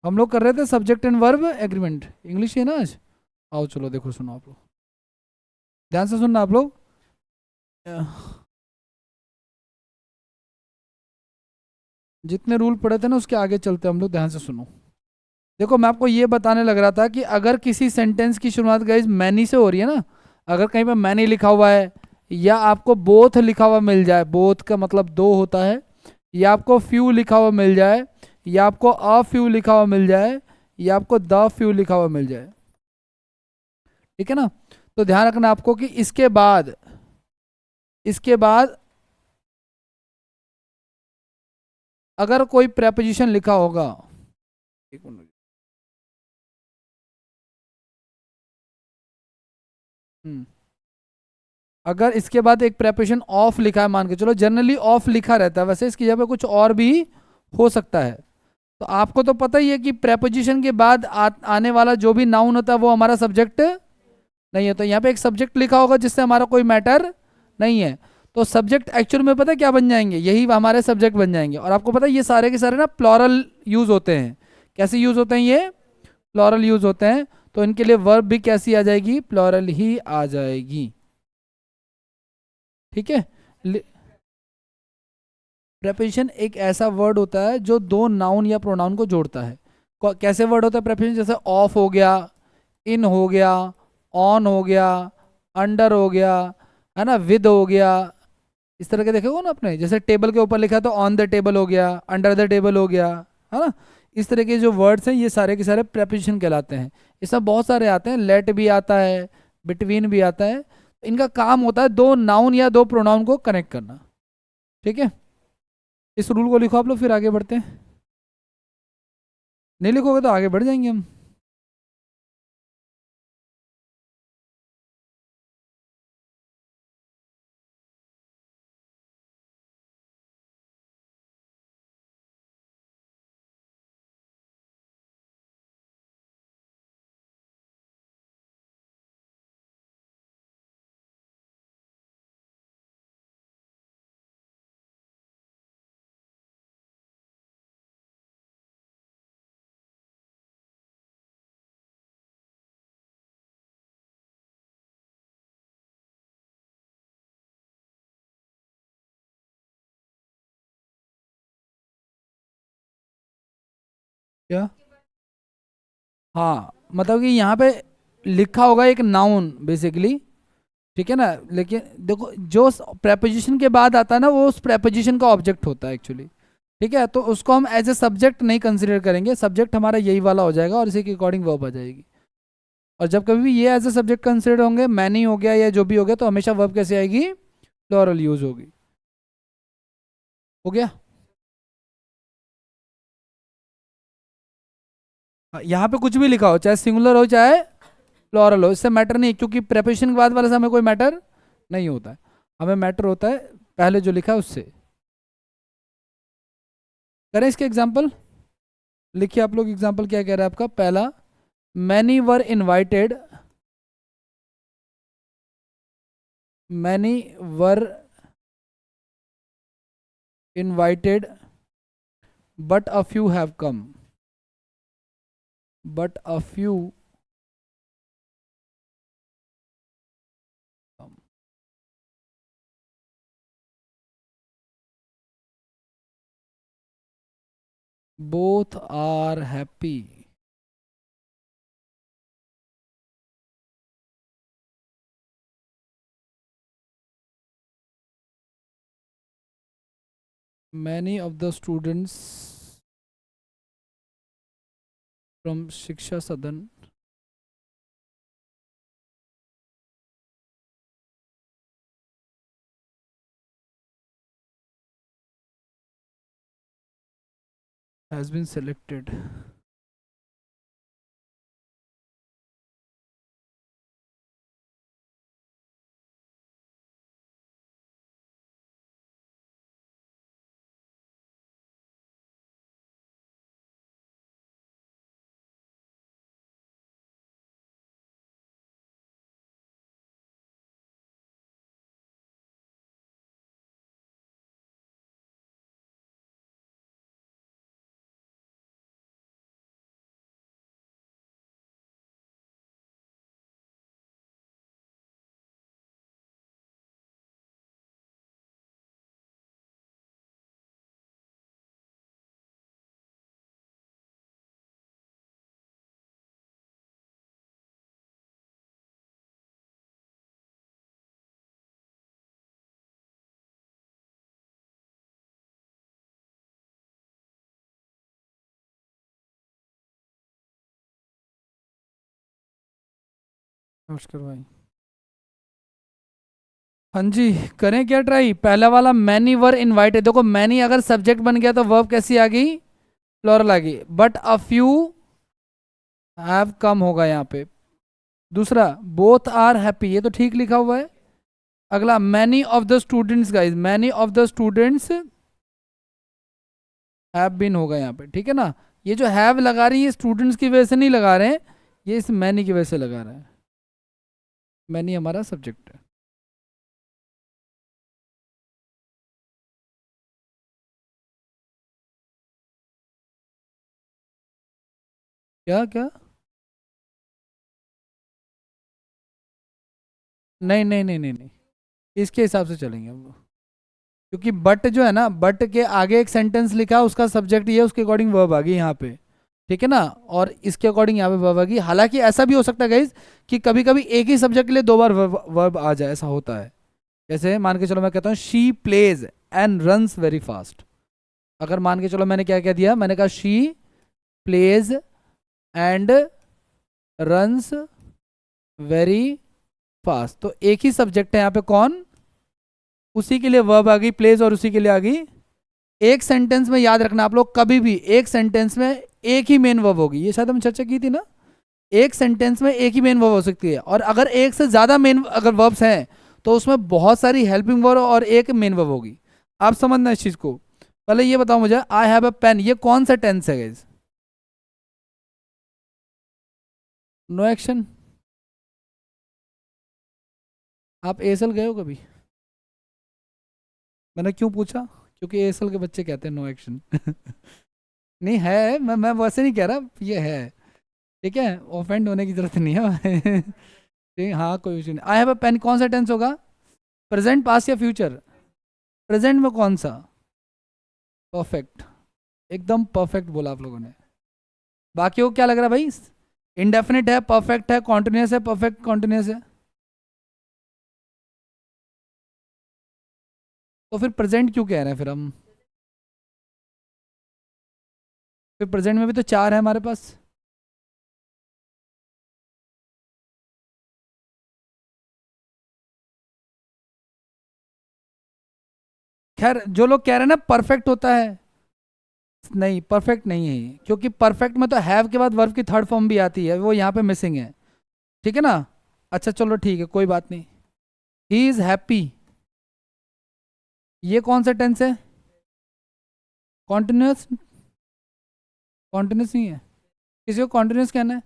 हम लोग कर रहे थे subject and verb agreement, English है ना आज। आओ चलो देखो, सुनो आप लोग, ध्यान से सुनना आप लोग। जितने रूल पढ़े थे ना उसके आगे चलते हम लोग, ध्यान से सुनो। देखो मैं आपको ये बताने लग रहा था कि अगर किसी सेंटेंस की शुरुआत गाइस मैनी से हो रही है ना, अगर कहीं पे मैनी लिखा हुआ है, या आपको बोथ लिखा हुआ मिल जाए, बोथ का मतलब दो होता है, या आपको फ्यू लिखा हुआ मिल जाए, या आपको अ फ्यू लिखा हुआ मिल जाए, या आपको द फ्यू लिखा हुआ मिल जाए, ठीक है ना। तो ध्यान रखना आपको कि इसके बाद अगर कोई प्रेपोजिशन लिखा होगा, एक मिनट, हम्म, अगर इसके बाद एक प्रेपोजिशन ऑफ लिखा है, मान के चलो जनरली ऑफ लिखा रहता है, वैसे इसकी जगह पे कुछ और भी हो सकता है। तो आपको तो पता ही है कि प्रेपोजिशन के बाद आने वाला जो भी नाउन होता है वो हमारा सब्जेक्ट नहीं है। तो यहाँ पे एक सब्जेक्ट लिखा होगा जिससे हमारा कोई मैटर नहीं है। तो सब्जेक्ट एक्चुअल में पता है क्या बन जाएंगे, यही हमारे सब्जेक्ट बन जाएंगे। और आपको पता है ये सारे के सारे ना प्लॉरल यूज होते हैं। कैसे यूज होते हैं ये, प्लॉरल यूज होते हैं। तो इनके लिए वर्ब भी कैसी आ जाएगी, प्लॉरल ही आ जाएगी, ठीक है। प्रेपोजिशन एक ऐसा वर्ड होता है जो दो नाउन या प्रोनाउन को जोड़ता है। कैसे वर्ड होता है प्रेपोजिशन, जैसे ऑफ हो गया, इन हो गया, ऑन हो गया, अंडर हो गया, है ना, विद हो गया। इस तरह के देखे हो ना आपने, जैसे टेबल के ऊपर लिखा है तो ऑन द टेबल हो गया, अंडर द टेबल हो गया, है ना। इस तरह के जो वर्ड्स हैं ये सारे के सारे प्रेपोजिशन कहलाते हैं। इसमें बहुत सारे आते हैं, लेट भी आता है, बिटवीन भी आता है। इनका काम होता है दो नाउन या दो प्रोनाउन को कनेक्ट करना, ठीक है। इस रूल को लिखो आप लोग, फिर आगे बढ़ते हैं। नहीं लिखोगे तो आगे बढ़ जाएंगे हम। क्या, हाँ मतलब कि यहाँ पे लिखा होगा एक नाउन बेसिकली, ठीक है ना। लेकिन देखो जो प्रेपोजिशन के बाद आता है ना वो उस प्रेपोजिशन का ऑब्जेक्ट होता है एक्चुअली, ठीक है। तो उसको हम एज ए सब्जेक्ट नहीं कंसिडर करेंगे, सब्जेक्ट हमारा यही वाला हो जाएगा और इसी के अकॉर्डिंग वर्ब आ जाएगी। और जब कभी भी ये एज ए सब्जेक्ट कंसिडर होंगे, मैनी हो गया या जो भी हो गया, तो हमेशा वर्ब कैसे आएगी, प्लूरल यूज होगी। हो गया। हाँ, यहाँ पे कुछ भी लिखा हो, चाहे सिंगुलर हो चाहे प्लूरल हो, इससे मैटर नहीं, क्योंकि प्रेपोजिशन के बाद वाले से हमें कोई मैटर नहीं होता है। हमें मैटर होता है पहले जो लिखा है उससे। करें इसके एग्जाम्पल, लिखिए आप लोग एग्जाम्पल क्या कह रहा है आपका पहला। Many were invited, many were invited but a few have come, but a few, both are happy, many of the students from Shiksha Sadan, has been selected. नमस्कार भाई। हाँ जी, करें क्या ट्राई? पहला वाला मैनी वर इनवाइटेड, देखो मैनी अगर subject बन गया तो वर्ब कैसी आ गई? प्लूरल आ गई। But a few have come होगा यहाँ पे। दूसरा बोथ आर हैप्पी, ये तो ठीक लिखा हुआ है। अगला many of the students, guys many of the students have been होगा यहाँ पे, ठीक है ना। ये जो हैव लगा रही है स्टूडेंट्स की वजह से नहीं लगा रहे हैं, ये इस मैनी की वजह से लगा रहे हैं। मैनी हमारा सब्जेक्ट है। क्या क्या? नहीं नहीं नहीं नहीं नहीं, इसके हिसाब से चलेंगे हम लोग। क्योंकि बट जो है ना, बट के आगे एक सेंटेंस लिखा है, उसका सब्जेक्ट ये है, उसके अकॉर्डिंग वर्ब आ गई यहाँ पे, ठीक है ना। और इसके अकॉर्डिंग यहाँ पे वर्ब आ गई। हालांकि ऐसा भी हो सकता है गाइज कि कभी कभी एक ही सब्जेक्ट के लिए दो बार वर्ब आ जाए, ऐसा होता है। जैसे मान के चलो मैं कहता हूँ she plays and runs very fast. अगर मान के चलो मैंने क्या कह दिया, मैंने कहा she plays and runs very fast, तो एक ही सब्जेक्ट है यहाँ पे कौन, उसी के लिए वर्ब आ गई प्लेज और उसी के लिए आ गई। एक सेंटेंस में याद रखना आप लोग, कभी भी एक सेंटेंस में एक ही मेन वर्ब होगी, ये शायद हम चर्चा की थी ना। एक सेंटेंस में एक ही मेन वर्ब हो सकती है, और अगर एक से ज्यादा मेन अगर वर्ब्स हैं तो उसमें बहुत सारी हेल्पिंग वर्ब और एक मेन वर्ब होगी। आप समझना इस चीज को। पहले ये बताओ मुझे, आई हैव अ पेन, ये कौन सा टेंस है गाइस? No action. आप एएसएल गए हो कभी? मैंने क्यों पूछा? क्योंकि एएसएल के बच्चे कहते हैं नो एक्शन। नहीं है, मैं वैसे नहीं कह रहा, ये है, ठीक है, ऑफेंड होने की जरूरत नहीं है। ठीक, हाँ कोई इशू नहीं। आई हैव अ पेन कौन सा टेंस होगा? प्रेजेंट, पास्ट या फ्यूचर? प्रेजेंट में कौन सा? परफेक्ट, एकदम परफेक्ट बोला आप लोगों ने। बाकी को क्या लग रहा है भाई? इंडेफिनिट है, परफेक्ट है, कॉन्टिन्यूस है, परफेक्ट कॉन्टिन्यूस है। तो फिर प्रेजेंट क्यों कह रहे हैं फिर हम? फिर प्रेजेंट में भी तो चार है हमारे पास। खैर जो लोग कह रहे हैं ना परफेक्ट होता है, नहीं परफेक्ट नहीं है ये, क्योंकि परफेक्ट में तो हैव के बाद वर्ब की थर्ड फॉर्म भी आती है, वो यहाँ पे मिसिंग है, ठीक है ना। अच्छा चलो ठीक है, कोई बात नहीं। ही इज हैप्पी, ये कौन सा टेंस है? कॉन्टिन्यूस, कॉन्टिन्यूस नहीं है। किसी को कॉन्टिन्यूस कहना है?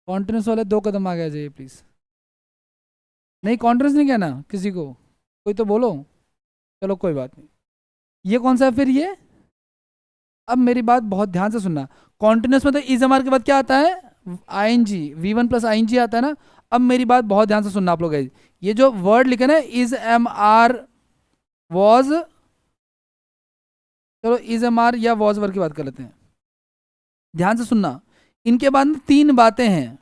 कॉन्टिन्यूस वाले दो कदम आगे आ जाइए प्लीज। नहीं कॉन्टिन्यूस नहीं कहना किसी को, कोई तो बोलो। चलो कोई बात नहीं। ये कौन सा है फिर ये? अब मेरी बात बहुत ध्यान से सुनना। कॉन्टिन्यूस में तो इज एम आर के बाद क्या आता है? I N G, V one plus I N G आता है ना। अब मेरी बात बहुत ध्यान से सुनना आप लोग, ये जो वर्ड लिखे ना इज एम आर वॉज, चलो इज एम आर या वॉज वर्ड की बात कर लेते हैं। ध्यान से सुनना, इनके बाद में तीन बातें हैं।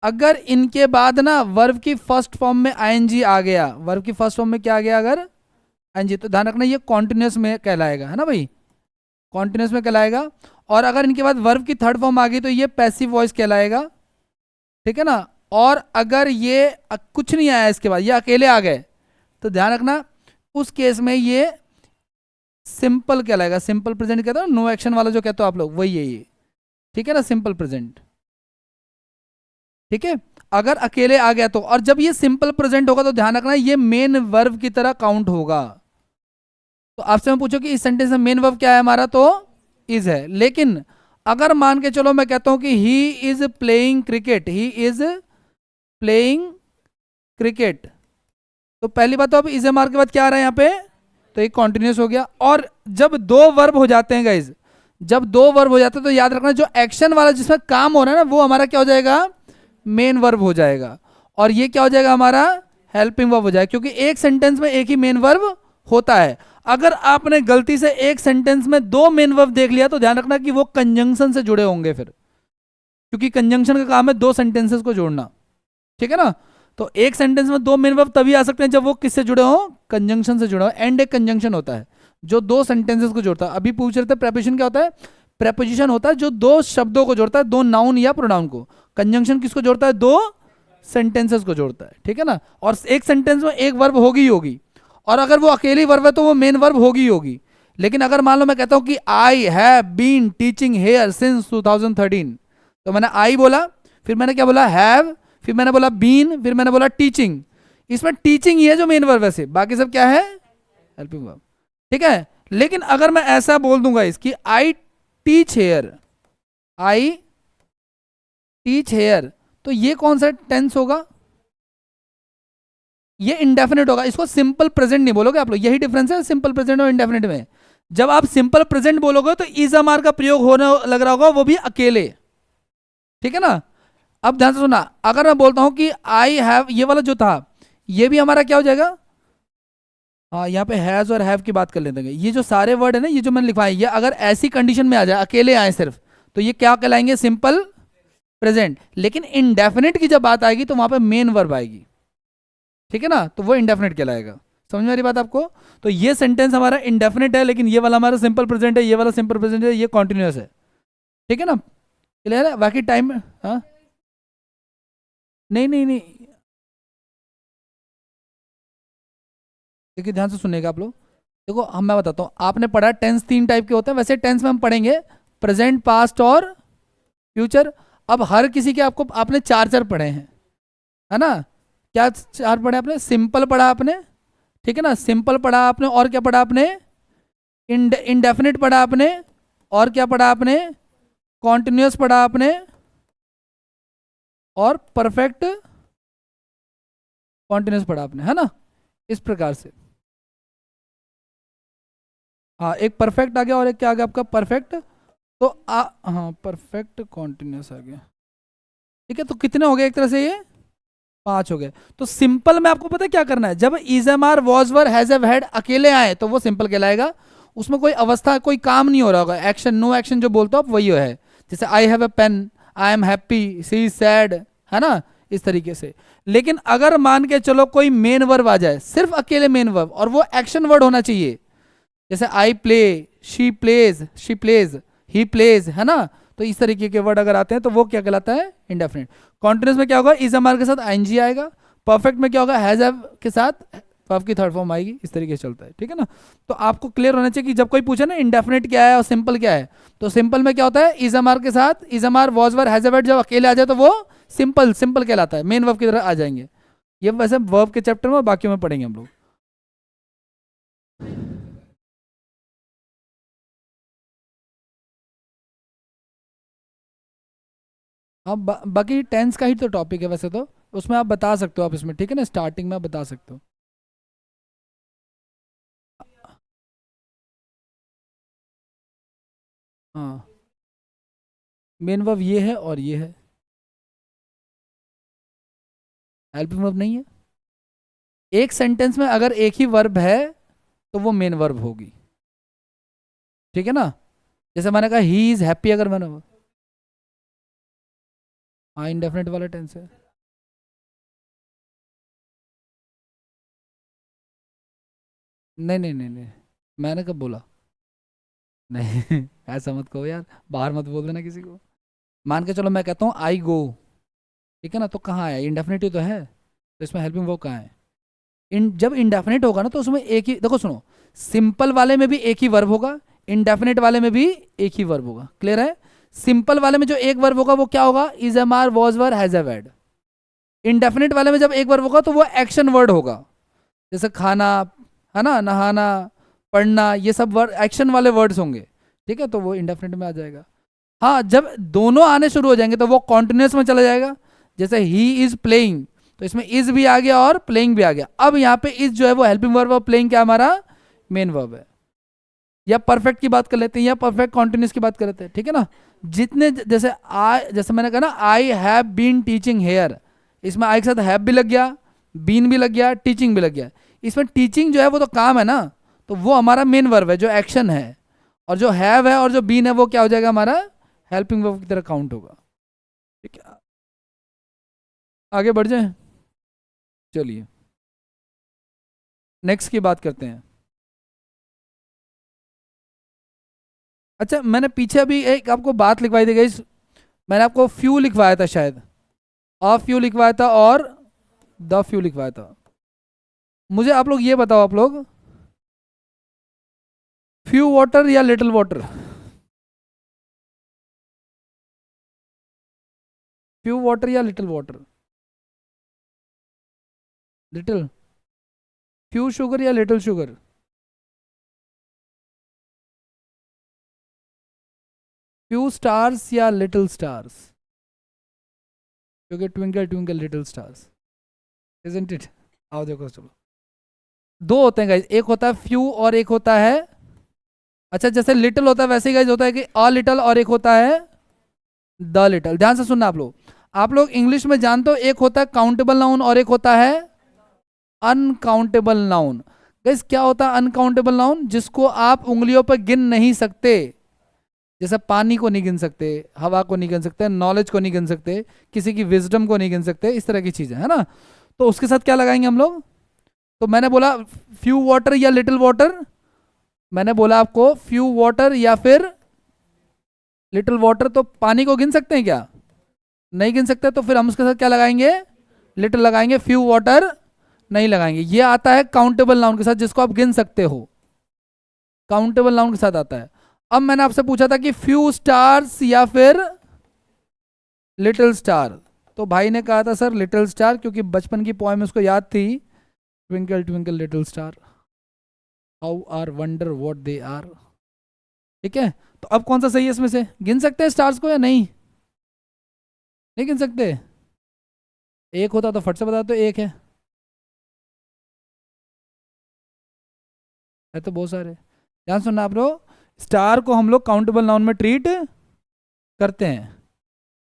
अगर इनके बाद ना वर्ब की फर्स्ट फॉर्म में आईएनजी आ गया, वर्ब की फर्स्ट फॉर्म में क्या आ गया अगर? आईएनजी, तो ध्यान रखना ये कॉन्टिन्यूस में कहलाएगा, है ना भाई, कॉन्टिन्यूस में कहलाएगा। और अगर इनके बाद वर्ब की थर्ड फॉर्म आ गई तो ये पैसिव वॉइस कहलाएगा, ठीक है ना। और अगर ये कुछ नहीं आया इसके बाद, ये अकेले आ गए, तो ध्यान रखना उस केस में ये सिंपल कहलाएगा। सिंपल प्रेजेंट कहते हो, नो एक्शन वाला जो कहते हो आप लोग, वही है ये, ठीक है ना, सिंपल प्रेजेंट, ठीक है। अगर अकेले आ गया तो, और जब ये सिंपल प्रेजेंट होगा तो ध्यान रखना ये मेन वर्ब की तरह काउंट होगा। तो आपसे मैं पूछो कि इस सेंटेंस में मेन वर्ब क्या है हमारा, तो इज है। लेकिन अगर मान के चलो मैं कहता हूं कि he is playing cricket, he is playing cricket, तो पहली बात तो अब इज एम आर के बाद क्या आ रहा है यहाँ पे, तो एक कॉन्टिन्यूस हो गया। और जब दो वर्ब हो जाते हैं गाइज, जब दो वर्ब हो जाते हैं तो याद रखना जो एक्शन वाला जिसमें काम हो रहा है ना, वो हमारा क्या हो जाएगा? मेन वर्ब हो जाएगा। और ये क्या हो जाएगा हमारा? हेल्पिंग वर्ब हो जाएगा, क्योंकि एक सेंटेंस में एक ही मेन वर्ब होता है। अगर आपने गलती से एक सेंटेंस में दो मेन वर्ब देख लिया तो ध्यान रखना कि वो कंजंक्शन से जुड़े होंगे फिर, क्योंकि कंजंक्शन का काम है दो सेंटेंसेस को जोड़ना, ठीक है ना। तो एक सेंटेंस में दो मेन वर्ब तभी आ सकते हैं जब वो किससे जुड़े हो? कंजंक्शन से जुड़े हो। एंड एक कंजंक्शन होता है जो दो सेंटेंसेस को जोड़ता है। अभी पूछ रहे थे प्रेपोजिशन क्या होता है? प्रेपोजिशन होता है जो दो शब्दों को जोड़ता है, दो नाउन या प्रोनाउन को। कंजंक्शन किसको जोड़ता है? दो सेंटेंसेस को जोड़ता है, ठीक है ना। और एक सेंटेंस में एक वर्ब होगी ही होगी, और अगर वो अकेली वर्ब है तो वो मेन वर्ब होगी ही होगी। लेकिन अगर मान लो मैं कहता हूं कि I have been teaching here since 2013, तो मैंने आई बोला, फिर मैंने क्या बोला, हैव, फिर मैंने बोला बीन, फिर मैंने बोला टीचिंग। इसमें टीचिंग ही है जो मेन वर्ब है, से बाकी सब क्या है, हेल्पिंग वर्ब, ठीक है। लेकिन अगर मैं ऐसा बोल दूंगा इसकी, I teach here, I teach here, तो ये कौन सा टेंस होगा, ये इंडेफिनिट होगा। इसको सिंपल प्रेजेंट नहीं बोलोगे आप लोग, यही डिफरेंस है सिंपल प्रेजेंट और इंडेफिनिट में। जब आप सिंपल प्रेजेंट बोलोगे तो इज अमार का प्रयोग होने लग रहा होगा, वो भी अकेले, ठीक है ना। अब ध्यान से सुना, अगर मैं बोलता हूं कि आई हैव, ये वाला जो था ये भी हमारा क्या हो जाएगा, हाँ यहाँ पे हैज और हैव की बात कर लेते हैं। ये जो सारे वर्ड है ना, ये जो मैंने लिखवाए, ये अगर ऐसी कंडीशन में आ जाए, अकेले आए सिर्फ, तो ये क्या कहलाएंगे, सिंपल प्रेजेंट। लेकिन इंडेफिनिट की जब बात आएगी तो वहां पे मेन वर्ब आएगी, ठीक है ना, तो वो इंडेफिनिट कहलाएगा। समझ में आ रही बात आपको। तो ये सेंटेंस हमारा इंडेफिनिट है, लेकिन ये वाला हमारा सिंपल प्रेजेंट है, ये वाला सिंपल प्रेजेंट है, ये कॉन्टिन्यूस है, ठीक है ना, क्लियर है। बाकी टाइम, हाँ नहीं नहीं नहीं, देखिए ध्यान से सुनिएगा आप लोग। देखो हम, मैं बताता हूँ, आपने पढ़ा टेंस 3 टाइप के होते हैं, वैसे टेंस में हम पढ़ेंगे प्रेजेंट, पास्ट और फ्यूचर। अब हर किसी के आपको, आपने 4 पढ़े हैं, है ना। क्या 4 पढ़े आपने, सिंपल पढ़ा आपने, ठीक है ना, सिंपल पढ़ा आपने, और क्या पढ़ा आपने, इंडेफिनिट पढ़ा आपने, और क्या पढ़ा आपने, कॉन्टिन्यूस पढ़ा आपने, और परफेक्ट कॉन्टिन्यूस पढ़ा आपने, है ना, इस प्रकार से। हाँ एक परफेक्ट आ गया, और एक क्या आ गया आपका, परफेक्ट। तो हाँ परफेक्ट कॉन्टिन्यूस आ गया, ठीक है। तो कितने हो गए एक तरह से, ये 5 हो गए। तो सिंपल में आपको पता है क्या करना है, जब is am are was were has have had अकेले आए तो वो सिंपल कहलाएगा। उसमें कोई अवस्था, कोई काम नहीं हो रहा होगा, एक्शन, नो एक्शन जो बोलते हो आप वही है। जैसे I have a pen, I am happy, she is sad, है ना, इस तरीके से। लेकिन अगर मान के चलो कोई मेन वर्ब आ जाए, सिर्फ अकेले मेन वर्ब, और वो एक्शन वर्ड होना चाहिए, जैसे I play, she plays, he plays, है ना, तो इस तरीके के वर्ड अगर आते हैं तो वो क्या कहलाता है, इंडेफिनिट। कॉन्टिन्यूस में क्या होगा, इज एम आर के साथ आईएनजी आएगा। परफेक्ट में क्या होगा, हैज हैव के साथ वर्ब की थर्ड फॉर्म आएगी, इस तरीके से चलता है, ठीक है ना। तो आपको क्लियर होना चाहिए कि जब कोई पूछे ना इंडेफिनिट क्या है और सिंपल क्या है, तो सिंपल में क्या होता है, इज एम आर के साथ, is am are was were has have had जब अकेले आ जाए तो वो सिंपल सिंपल कहलाता है, मेन वर्ब की तरह आ जाएंगे। ये वैसे वर्ब के चैप्टर में, बाकी में पढ़ेंगे हम लोग। हाँ बाकी टेंस का ही तो टॉपिक है वैसे तो, उसमें आप बता सकते हो, आप इसमें, ठीक है ना, स्टार्टिंग में आप बता सकते हो। हाँ मेन वर्ब ये है और ये है, हेल्पिंग वर्ब नहीं है। एक सेंटेंस में अगर एक ही वर्ब है तो वो मेन वर्ब होगी, ठीक है ना। जैसे मैंने कहा ही इज हैप्पी, अगर मैंने, हाँ इंडेफिनिट वाला टेंस है। नहीं नहीं नहीं नहीं, मैंने कब बोला, नहीं ऐसा मत कहो यार, बाहर मत बोल देना किसी को। मान के चलो मैं कहता हूँ आई गो, ठीक है ना, तो कहाँ है, इंडेफिनिट तो है, तो इसमें हेल्पिंग वर्ब कहाँ है। जब इंडेफिनिट होगा ना तो उसमें एक ही, देखो सुनो, सिंपल वाले में भी एक ही वर्ब होगा, इंडेफिनिट वाले में भी एक ही वर्ब होगा, क्लियर है। सिंपल वाले में जो एक वर्ब होगा वो क्या होगा, is am are was were has have had. Indefinite वाले में जब एक वर्ब होगा तो वो एक्शन वर्ड होगा, जैसे खाना, है ना, नहाना, पढ़ना, ये सब वर्ड एक्शन वाले वर्ड्स होंगे, ठीक है, तो वो इंडेफिनिट में आ जाएगा। हाँ जब दोनों आने शुरू हो जाएंगे तो वो कॉन्टिन्यूस में चला जाएगा, जैसे ही इज प्लेइंग, तो इसमें इज भी आ गया और प्लेइंग भी आ गया। अब यहाँ पे इज जो है वो हेल्पिंग वर्ब और प्लेइंग क्या हमारा मेन वर्ब है। या परफेक्ट की बात कर लेते हैं, या परफेक्ट कॉन्टिन्यूस की बात कर लेते हैं, ठीक है ना। जितने, जैसे आई, जैसे मैंने कहा ना, I have been teaching here, इसमें आई के साथ हैव भी लग गया, बीन भी लग गया, टीचिंग भी लग गया। इसमें टीचिंग जो है वो तो काम है ना, तो वो हमारा मेन वर्ब है जो एक्शन है, और जो हैव है और जो बीन है वो क्या हो जाएगा, हमारा हेल्पिंग वर्ब की तरह काउंट होगा, ठीक है। आगे बढ़ जाए, चलिए नेक्स्ट की बात करते हैं। अच्छा मैंने पीछे अभी एक आपको बात लिखवाई थी गई, मैंने आपको फ्यू लिखवाया था शायद, अ फ्यू लिखवाया था और द फ्यू लिखवाया था। मुझे आप लोग ये बताओ, आप लोग फ्यू वाटर या लिटिल वाटर? फ्यू वाटर या little water? Little. Few sugar या लिटिल शुगर? फ्यू स्टार्स या लिटिल स्टार्स? क्योंकि twinkle twinkle little stars, isn't it? आओ देखो, चलो। दो होते हैं गाइज, एक होता है फ्यू और एक होता है, अच्छा जैसे लिटिल होता है वैसे ही गाइज होता है कि अ लिटिल और एक होता है द लिटिल। ध्यान से सुनना आप लोग, आप लोग इंग्लिश में जानते हो एक होता है काउंटेबल नाउन और एक होता है अनकाउंटेबल नाउन। गाइज क्या होता है अनकाउंटेबल नाउन? जिसको आप उंगलियों पर गिन नहीं सकते। जैसे पानी को नहीं गिन सकते, हवा को नहीं गिन सकते, नॉलेज को नहीं गिन सकते, किसी की विजडम को नहीं गिन सकते, इस तरह की चीजें है ना। तो उसके साथ क्या लगाएंगे हम लोग? तो मैंने बोला फ्यू वाटर या लिटिल वाटर, मैंने बोला आपको फ्यू वाटर या फिर लिटिल वाटर। तो पानी को गिन सकते हैं क्या? नहीं गिन सकते, तो फिर हम उसके साथ क्या लगाएंगे? लिटिल लगाएंगे, फ्यू वाटर नहीं लगाएंगे। ये आता है काउंटेबल नाउन के साथ, जिसको आप गिन सकते हो, काउंटेबल नाउन के साथ आता है। अब मैंने आपसे पूछा था कि फ्यू स्टार्स या फिर लिटिल स्टार, तो भाई ने कहा था सर लिटिल स्टार, क्योंकि बचपन की पोएम उसको याद थी, twinkle twinkle little star how are wonder what they are. ठीक है, तो अब कौन सा सही है इसमें से? गिन सकते हैं स्टार्स को या नहीं? नहीं गिन सकते? एक होता तो फट से बता, तो एक है तो बहुत सारे। ध्यान सुनना आप लोग, स्टार को हम लोग काउंटेबल नाउन में ट्रीट करते हैं,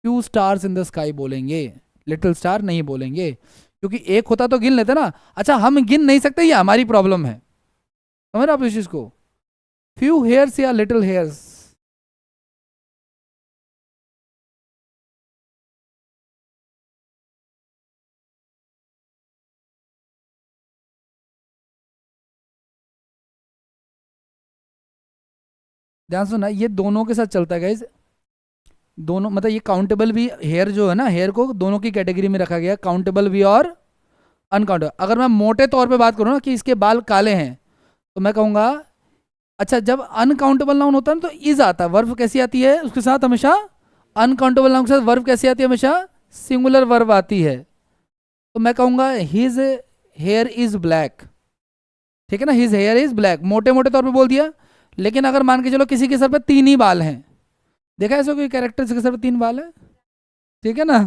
few stars in the sky बोलेंगे, लिटिल स्टार नहीं बोलेंगे, क्योंकि एक होता तो गिन लेते ना। अच्छा हम गिन नहीं सकते, ये हमारी प्रॉब्लम है, समझ रहे आप इस चीज को? फ्यू हेयर्स या लिटिल हेयर्स? ध्यान सुनना, ये दोनों के साथ चलता है गाइज, दोनों मतलब ये काउंटेबल भी हेयर जो है ना, हेयर को दोनों की कैटेगरी में रखा गया, काउंटेबल भी और अनकाउंटेबल। अगर मैं मोटे तौर पे बात करूँ ना कि इसके बाल काले हैं, तो मैं कहूँगा, अच्छा जब अनकाउंटेबल नाउन होता है ना तो इज आता है, वर्ब कैसी आती है उसके साथ हमेशा? अनकाउंटेबल नाउन के साथ वर्ब कैसी आती है हमेशा? सिंगुलर वर्ब आती है। तो मैं कहूँगा हिज हेयर इज ब्लैक, ठीक है ना, हिज हेयर इज ब्लैक, मोटे मोटे तौर पे बोल दिया। लेकिन अगर मान के चलो किसी के सर पे तीन ही बाल हैं, देखा ऐसा कोई कैरेक्टर जिसके सर पे तीन बाल है? ठीक है ना,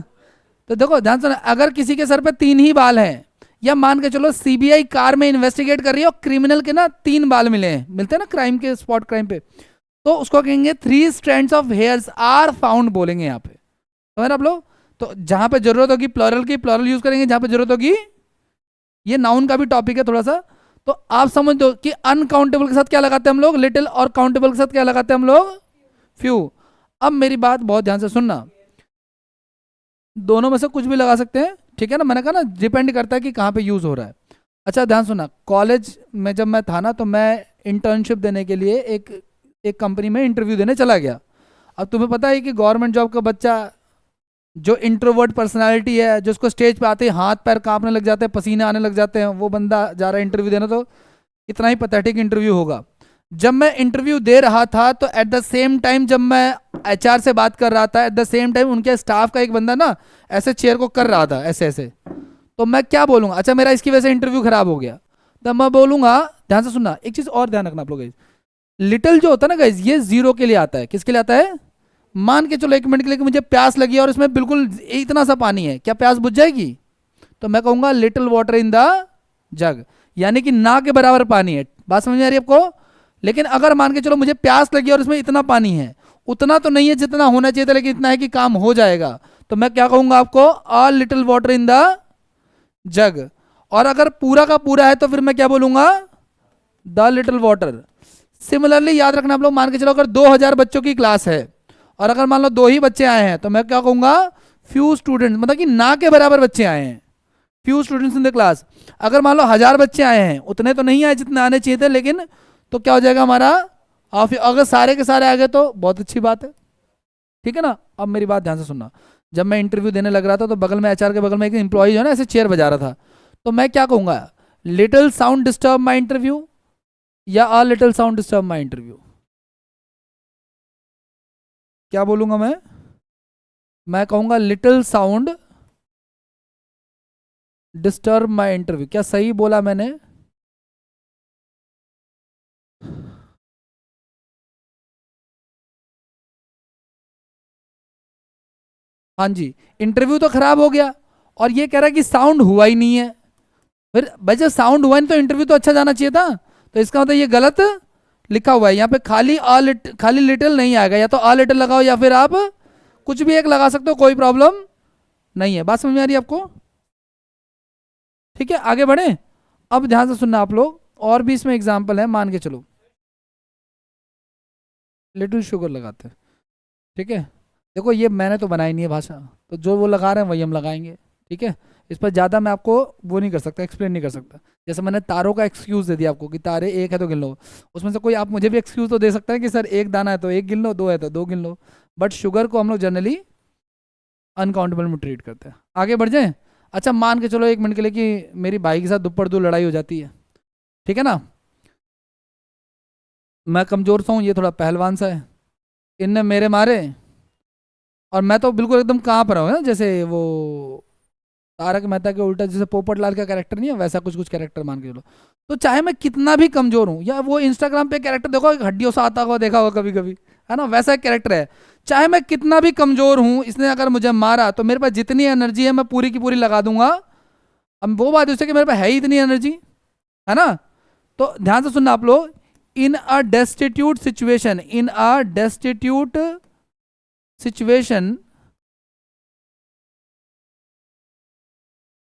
तो देखो ध्यान से, अगर किसी के सर पे तीन ही बाल हैं, या मान के चलो सीबीआई कार में इन्वेस्टिगेट कर रही है और क्रिमिनल के ना तीन बाल मिले हैं, मिलते हैं ना क्राइम के स्पॉट क्राइम पे, तो उसको कहेंगे three strands of hairs are found बोलेंगे यहाँ पे, समझ आप लोग? तो जहां पे जरूरत होगी प्लरल की प्लरल यूज करेंगे, जहां पे जरूरत होगी, ये नाउन का भी टॉपिक है थोड़ा सा, तो आप समझ दो कि अनकाउंटेबल के साथ क्या लगाते हैं हम लोग? लिटिल, और काउंटेबल के साथ क्या लगाते हैं हम लोग? फ्यू। अब मेरी बात बहुत ध्यान से सुनना, दोनों में से कुछ भी लगा सकते हैं, ठीक है ना, मैंने कहा ना डिपेंड करता है कि कहाँ पे यूज हो रहा है। अच्छा ध्यान सुना, कॉलेज में जब मैं था ना, तो मैं इंटर्नशिप देने के लिए एक एक कंपनी में इंटरव्यू देने चला गया। अब तुम्हें पता है कि गवर्नमेंट जॉब का बच्चा जो इंट्रोवर्ट पर्सनालिटी है, जो उसको स्टेज पे आते ही हाथ पैर कांपने लग जाते हैं, पसीने आने लग जाते हैं, वो बंदा जा रहा है इंटरव्यू देना, तो इतना ही पैथेटिक इंटरव्यू होगा। जब मैं इंटरव्यू दे रहा था, तो एट द सेम टाइम जब मैं एचआर से बात कर रहा था, एट द सेम टाइम उनके स्टाफ का एक बंदा ना ऐसे चेयर को कर रहा था ऐसे ऐसे, तो मैं क्या बोलूँगा? अच्छा मेरा इसकी वजह से इंटरव्यू खराब हो गया, तब मैं बोलूँगा, ध्यान से सुनना, एक चीज़ और ध्यान रखना आप लोग, लिटिल जो होता है ना गाइज, ये जीरो के लिए आता है। किसके लिए आता है? मान के चलो एक मिनट के लिए कि मुझे प्यास लगी और इसमें बिल्कुल इतना सा पानी है, क्या प्यास बुझ जाएगी? तो मैं कहूँगा लिटिल वाटर इन द जग, यानी कि ना के बराबर पानी है। बात समझ में आ रही है आपको? लेकिन अगर मान के चलो मुझे प्यास लगी और इसमें इतना पानी है, उतना तो नहीं है जितना होना चाहिए था, लेकिन इतना है कि काम हो जाएगा, तो मैं क्या कहूँगा आपको? A little water in the जग। और अगर पूरा का पूरा है तो फिर मैं क्या बोलूँगा? The little water. सिमिलरली याद रखना आप लोग, मान के चलो अगर 2000 बच्चों की क्लास है और अगर मान लो दो ही बच्चे आए हैं, तो मैं क्या कहूँगा? फ्यू स्टूडेंट्स, मतलब कि ना के बराबर बच्चे आए हैं, few students in the class. अगर मान लो 1000 बच्चे आए हैं, उतने तो नहीं आए जितने आने चाहिए थे, लेकिन तो क्या हो जाएगा हमारा? अगर सारे के सारे आ गए तो बहुत अच्छी बात है, ठीक है ना। अब मेरी बात ध्यान से सुनना, जब मैं इंटरव्यू देने लग रहा था तो बगल में एचआर के बगल में एक एम्प्लॉय जो है ना ऐसे चेयर बजा रहा था, तो मैं क्या कहूँगा, little sound disturb my interview या a little sound disturb my interview? क्या बोलूँगा मैं कहूँगा little sound disturb my interview. क्या सही बोला मैंने? हाँ जी, इंटरव्यू तो खराब हो गया और ये कह रहा है कि साउंड हुआ ही नहीं है। फिर भाई जब साउंड हुआ नहीं तो इंटरव्यू तो अच्छा जाना चाहिए था। तो इसका मतलब ये गलत लिखा हुआ है यहाँ पे। खाली लिटिल नहीं आएगा, या तो अ लिटिल लगाओ या फिर आप कुछ भी एक लगा सकते हो, कोई प्रॉब्लम नहीं है। बात समझ में आ रही है आपको? ठीक है, आगे बढ़े। अब ध्यान से सुनना आप लोग, और भी इसमें एग्जाम्पल है, मान के चलो। लिटिल शुगर लगाते हैं, ठीक है। देखो ये मैंने तो बनाई नहीं है भाषा, तो जो वो लगा रहे हैं वही हम लगाएंगे, ठीक है। इस पर ज़्यादा मैं आपको वो नहीं कर सकता, एक्सप्लेन नहीं कर सकता। जैसे मैंने तारों का एक्सक्यूज़ दे दिया आपको कि तारे एक है तो गिन लो, उसमें से कोई आप मुझे भी एक्सक्यूज़ तो दे सकते हैं कि सर एक दाना है तो एक गिन लो, दो है तो दो गिन लो। बट शुगर को हम लोग जनरली अनकाउंटेबल में ट्रीट करते हैं। आगे बढ़ जाएं। अच्छा मान के चलो एक मिनट के लिए कि मेरी भाई के साथ दुप्पड़ दो लड़ाई हो जाती है, ठीक है ना। मैं कमज़ोर सा हूँ, ये थोड़ा पहलवान सा है, इनने मेरे मारे और मैं तो बिल्कुल एकदम कहाँ पर हूँ, जैसे वो तारक मेहता के उल्टा जैसे पोपट लाल का कैरेक्टर नहीं है, वैसा कुछ कुछ कैरेक्टर मान के चलो। तो चाहे मैं कितना भी कमजोर हूँ, या वो इंस्टाग्राम पे कैरेक्टर देखो हड्डियों से आता हुआ देखा होगा कभी कभी, है ना, वैसा एक कैरेक्टर है। चाहे मैं कितना भी कमजोर हूँ, इसने अगर मुझे मारा तो मेरे पास जितनी एनर्जी है मैं पूरी की पूरी लगा दूंगा। अब वो बात उससे कि मेरे पास है ही इतनी एनर्जी, है ना। तो ध्यान से सुनना आप लोग। In a destitute situation, in a destitute situation,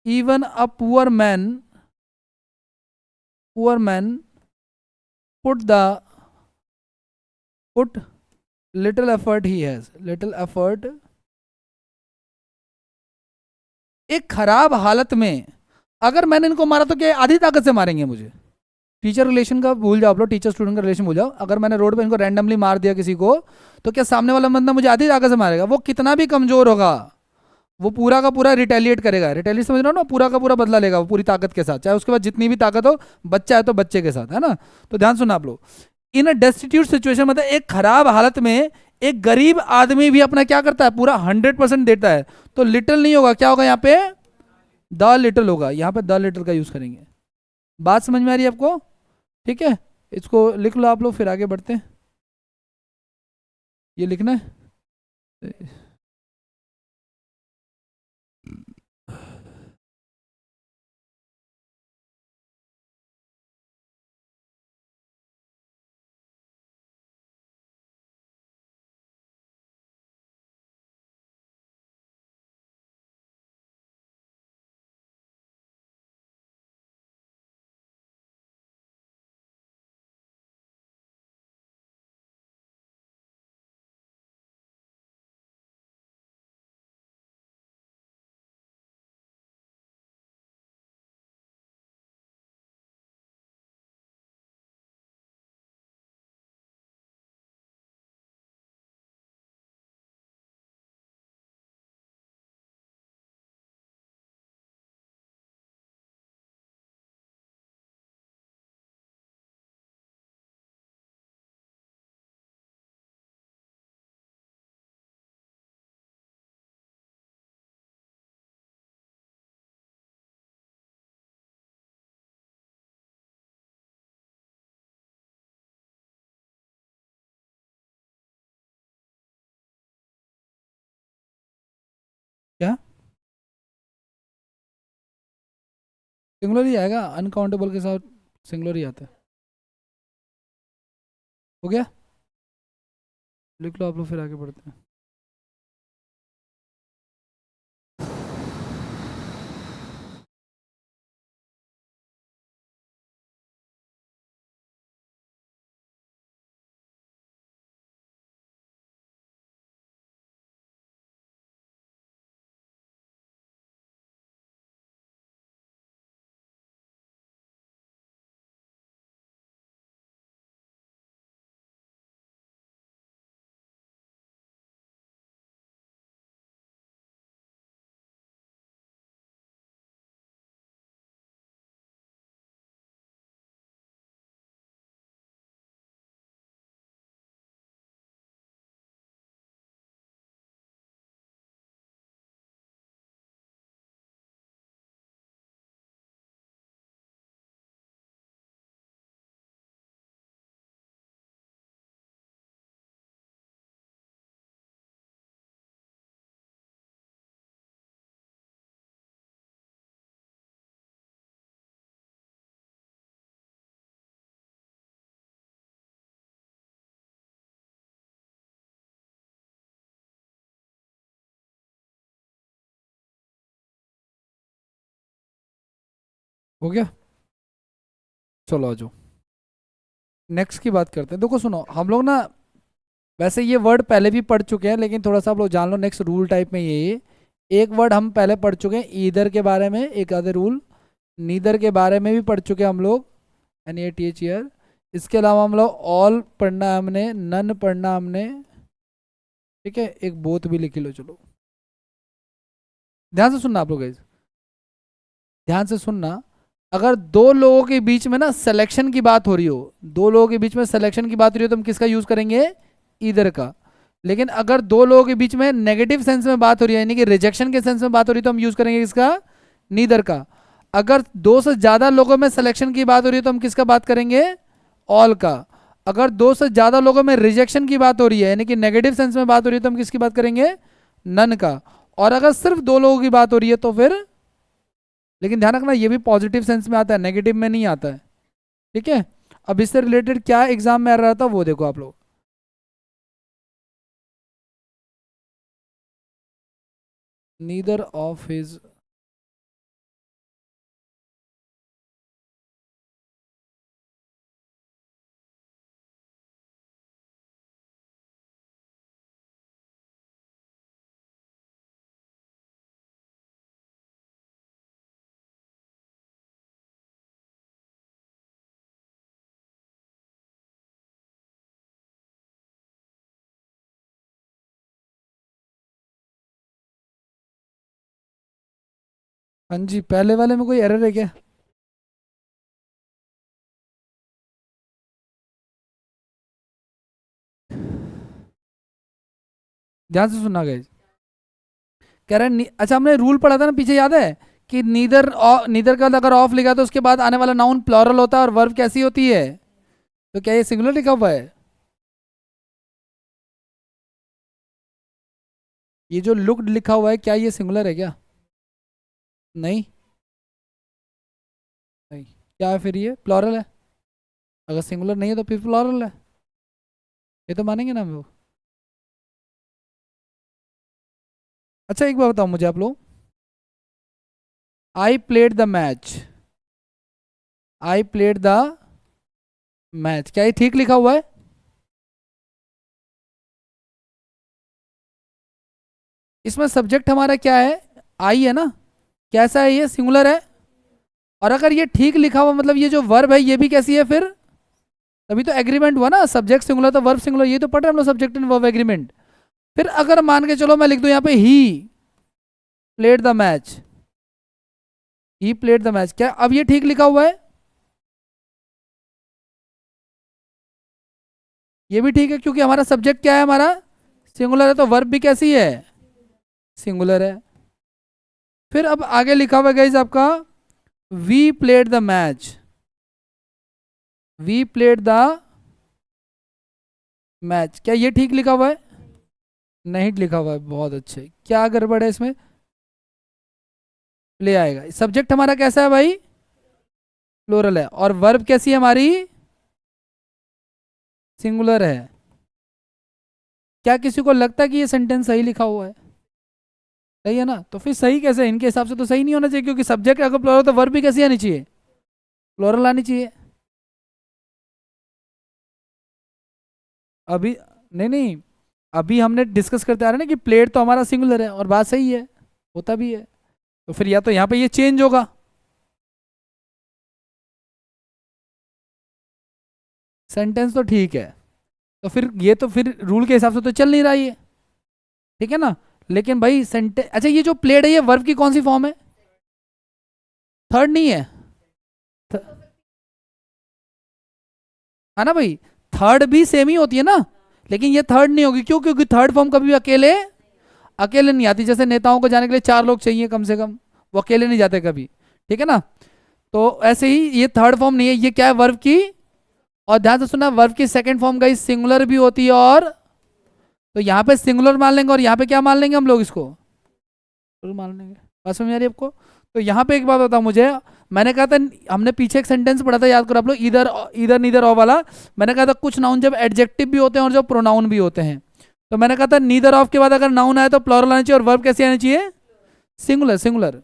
even a poor man put the put little effort he has, little effort। एक खराब हालत में अगर मैंने इनको मारा तो क्या आधी ताकत से मारेंगे मुझे? टीचर रिलेशन का भूल जाओ आप लोग, टीचर स्टूडेंट का रिलेशन भूल जाओ। अगर मैंने रोड पे इनको रैंडमली मार दिया किसी को, तो क्या सामने वाला बंदा मुझे आधी ताकत से मारेगा? वो कितना भी कमजोर होगा, वो पूरा का पूरा रिटेलिएट करेगा। रिटेलिएट समझ रहे हो ना, पूरा का पूरा बदला लेगा वो पूरी ताकत के साथ, चाहे उसके पास जितनी भी ताकत हो। बच्चा है तो बच्चे के साथ, है ना। तो ध्यान सुना आप लोग। इन अ डेस्टिट्यूट सिचुएशन मतलब एक खराब हालत में एक गरीब आदमी भी अपना क्या करता है, पूरा 100% देता है। तो लिटिल नहीं होगा, क्या होगा यहाँ पे, द लिटिल होगा। यहाँ पे द लिटिल का यूज करेंगे। बात समझ में आ रही है आपको? ठीक है, इसको लिख लो आप लोग, फिर आगे बढ़ते हैं। ये लिखना है। क्या सिंगुलर ही आएगा, अनकाउंटेबल के साथ सिंगुलर ही आता है। हो गया, लिख लो आप लोग, फिर आगे बढ़ते हैं। हो गया। चलो आ जाओ, नेक्स्ट की बात करते हैं। देखो सुनो, हम लोग ना वैसे ये वर्ड पहले भी पढ़ चुके हैं, लेकिन थोड़ा सा आप लोग जान लो। नेक्स्ट रूल टाइप में ये एक वर्ड हम पहले पढ़ चुके हैं ईदर के बारे में, एक आधे रूल। नीदर के बारे में भी पढ़ चुके हैं हम लोग, NATH ईयर। इसके अलावा हम लोग ऑल पढ़ना है हमने, नन पढ़ना हमने, ठीक है। एक बोथ भी लिख लो। चलो ध्यान से सुनना आप लोग guys, ध्यान से सुनना। अगर दो लोगों के बीच में ना सिलेक्शन की बात हो रही हो, दो लोगों के बीच में सिलेक्शन की बात हो रही हो, तो हम किसका यूज करेंगे? ईदर का। लेकिन अगर दो लोगों के बीच में नेगेटिव सेंस में बात हो रही है, यानी कि रिजेक्शन के सेंस में बात हो रही है, तो हम यूज करेंगे किसका? नीदर का। अगर दो से ज्यादा लोगों में सिलेक्शन की बात हो रही है, तो हम किसका बात करेंगे? ऑल का। अगर दो से ज्यादा लोगों में रिजेक्शन की बात हो रही है, यानी कि नेगेटिव सेंस में बात हो रही है, तो हम किसकी बात करेंगे? नन का। और अगर सिर्फ दो लोगों की बात हो रही है तो फिर, लेकिन ध्यान रखना ये भी पॉजिटिव सेंस में आता है, नेगेटिव में नहीं आता है, ठीक है। अब इससे रिलेटेड क्या एग्जाम में आ रहा था वो देखो आप लोग। नीदर ऑफ हिज, हाँ जी, पहले वाले में कोई एरर है क्या? ध्यान से सुनना गाइस। कह रहे हैं अच्छा हमने रूल पढ़ा था ना पीछे, याद है कि नीदर, नीदर का अगर ऑफ लिखा तो उसके बाद आने वाला नाउन प्लॉरल होता है और वर्ब कैसी होती है? तो क्या ये सिंगुलर लिखा हुआ है? ये जो लुक्ड लिखा हुआ है क्या ये सिंगुलर है क्या? नहीं, नहीं। क्या है फिर? ये प्लॉरल है। अगर सिंगुलर नहीं है तो फिर प्लॉरल है, ये तो मानेंगे ना हम लोग। अच्छा एक बात बताओ मुझे आप लोग, I played the match, I played the match, क्या ये ठीक लिखा हुआ है? इसमें सब्जेक्ट हमारा क्या है? आई है ना। कैसा है ये? सिंगुलर है। और अगर ये ठीक लिखा हुआ मतलब ये जो वर्ब है ये भी कैसी है फिर? तभी तो एग्रीमेंट हुआ ना, सब्जेक्ट सिंगुलर तो वर्ब सिंगुलर, ये तो पढ़ रहे हैं हम लोग, सब्जेक्ट एंड वर्ब एग्रीमेंट। फिर अगर मान के चलो मैं लिख दूं यहाँ पे he played the match, he played the match, क्या अब ये ठीक लिखा हुआ है? ये भी ठीक है क्योंकि हमारा सब्जेक्ट क्या है? हमारा सिंगुलर है, तो वर्ब भी कैसी है? सिंगुलर है। फिर अब आगे लिखा हुआ है गाइस आपका we played the match, we played the match, क्या ये ठीक लिखा हुआ है? नहीं लिखा हुआ है, बहुत अच्छे। क्या गड़बड़ है इसमें? ले आएगा। सब्जेक्ट हमारा कैसा है भाई? प्लूरल है। और वर्ब कैसी है हमारी? सिंगुलर है। क्या किसी को लगता है कि ये सेंटेंस सही लिखा हुआ है? सही है ना। तो फिर सही कैसे? इनके हिसाब से तो सही नहीं होना चाहिए, क्योंकि सब्जेक्ट अगर प्लूरल तो वर्ब भी कैसी आनी चाहिए? प्लूरल आनी चाहिए। अभी नहीं नहीं, अभी हमने डिस्कस करते आ रहे हैं ना कि प्लेट तो हमारा सिंगुलर है, और बात सही है, होता भी है। तो फिर या तो यहाँ पे ये चेंज होगा, सेंटेंस तो ठीक है, तो फिर ये तो फिर रूल के हिसाब से तो चल नहीं रहा ये, ठीक है ना। लेकिन भाई सेंटेंस, अच्छा ये जो प्लेड है ये वर्ब की कौन सी फॉर्म है? थर्ड नहीं है? थ- है ना भाई, थर्ड भी सेम ही होती है ना। लेकिन ये थर्ड नहीं होगी, क्यों? क्योंकि थर्ड फॉर्म कभी भी अकेले अकेले नहीं आती। जैसे नेताओं को जाने के लिए चार लोग चाहिए कम से कम, वो अकेले नहीं जाते कभी, ठीक है ना। तो ऐसे ही ये थर्ड फॉर्म नहीं है, ये क्या है? वर्ब की। और ध्यान से सुनना, वर्ब की सेकंड फॉर्म का सिंगुलर भी होती है, और तो यहाँ पे सिंगुलर मान लेंगे, और यहाँ पे क्या मान लेंगे हम लोग? इसको मान लेंगे। बात समझ आ रही है आपको? तो यहाँ पे एक बात बताओ मुझे, मैंने कहा था, हमने पीछे एक सेंटेंस पढ़ा था, याद करो आप लोग, इधर इधर नीदर ऑफ वाला। मैंने कहा था कुछ नाउन जब एडजेक्टिव भी होते हैं और जब प्रोनाउन भी होते हैं, तो मैंने कहा था नीदर ऑफ के बाद अगर नाउन आए तो प्लूरल आना चाहिए, और वर्ब कैसे आना चाहिए? Singular, singular.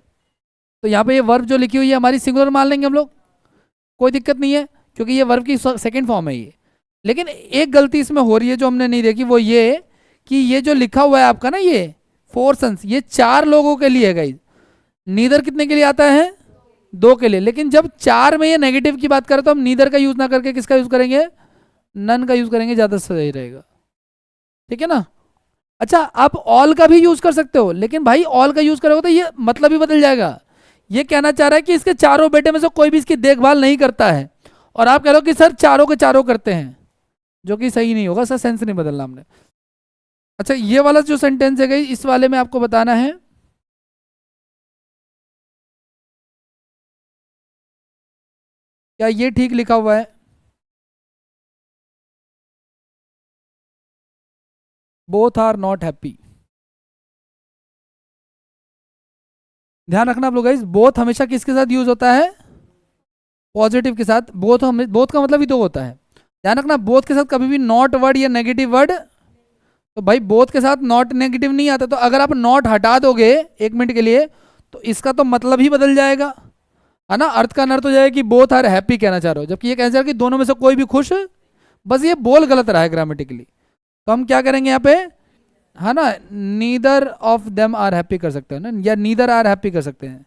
तो यहाँ पे ये वर्ब जो लिखी हुई है हमारी सिंगुलर मान लेंगे हम लोग, कोई दिक्कत नहीं है, क्योंकि ये वर्ब की सेकंड फॉर्म है ये। लेकिन एक गलती इसमें हो रही है जो हमने नहीं देखी, वो ये कि ये जो लिखा हुआ है आपका ना, ये फोर सन्स, ये 4 लोगों के लिए है गाइस। नीदर कितने के लिए आता है? 2 के लिए। लेकिन जब 4 में ये नेगेटिव की बात करें तो हम नीदर का यूज ना करके किसका यूज करेंगे? नन का यूज करेंगे, ज्यादा सही रहेगा। ठीक है ना? अच्छा, आप ऑल का भी यूज कर सकते हो, लेकिन भाई ऑल का यूज करोगे तो ये मतलब ही बदल जाएगा। ये कहना चाह रहा है कि इसके चारों बेटे में से कोई भी इसकी देखभाल नहीं करता है, और आप कह रहे हो कि सर चारों के चारों करते हैं, जो कि सही नहीं होगा सर, सेंस नहीं बदलना हमने। अच्छा, ये वाला जो सेंटेंस है गई, इस वाले में आपको बताना है क्या ये ठीक लिखा हुआ है? Both are not happy. ध्यान रखना आप लोग गाइस, बोथ हमेशा किसके साथ यूज होता है? पॉजिटिव के साथ। बोथ हमें, बोथ का मतलब ही दो होता है। ध्यान रखना, बोथ के साथ कभी भी नॉट वर्ड या नेगेटिव वर्ड, तो भाई बोथ के साथ नॉट नेगेटिव नहीं आता, तो अगर आप नॉट हटा दोगे 1 मिनट के लिए तो इसका तो मतलब ही बदल जाएगा, है ना? अर्थ का अनर्थ हो जाएगा कि बोथ आर हैप्पी कहना चाह रहे हो, जबकि ये कहना चाह रहे हो कि दोनों में से कोई भी खुश। बस ये बोल गलत रहा है ग्रामेटिकली, तो हम क्या करेंगे यहाँ पे, है ना, neither of them are happy कर सकते हैं ना, या नीदर आर हैप्पी कर सकते हैं,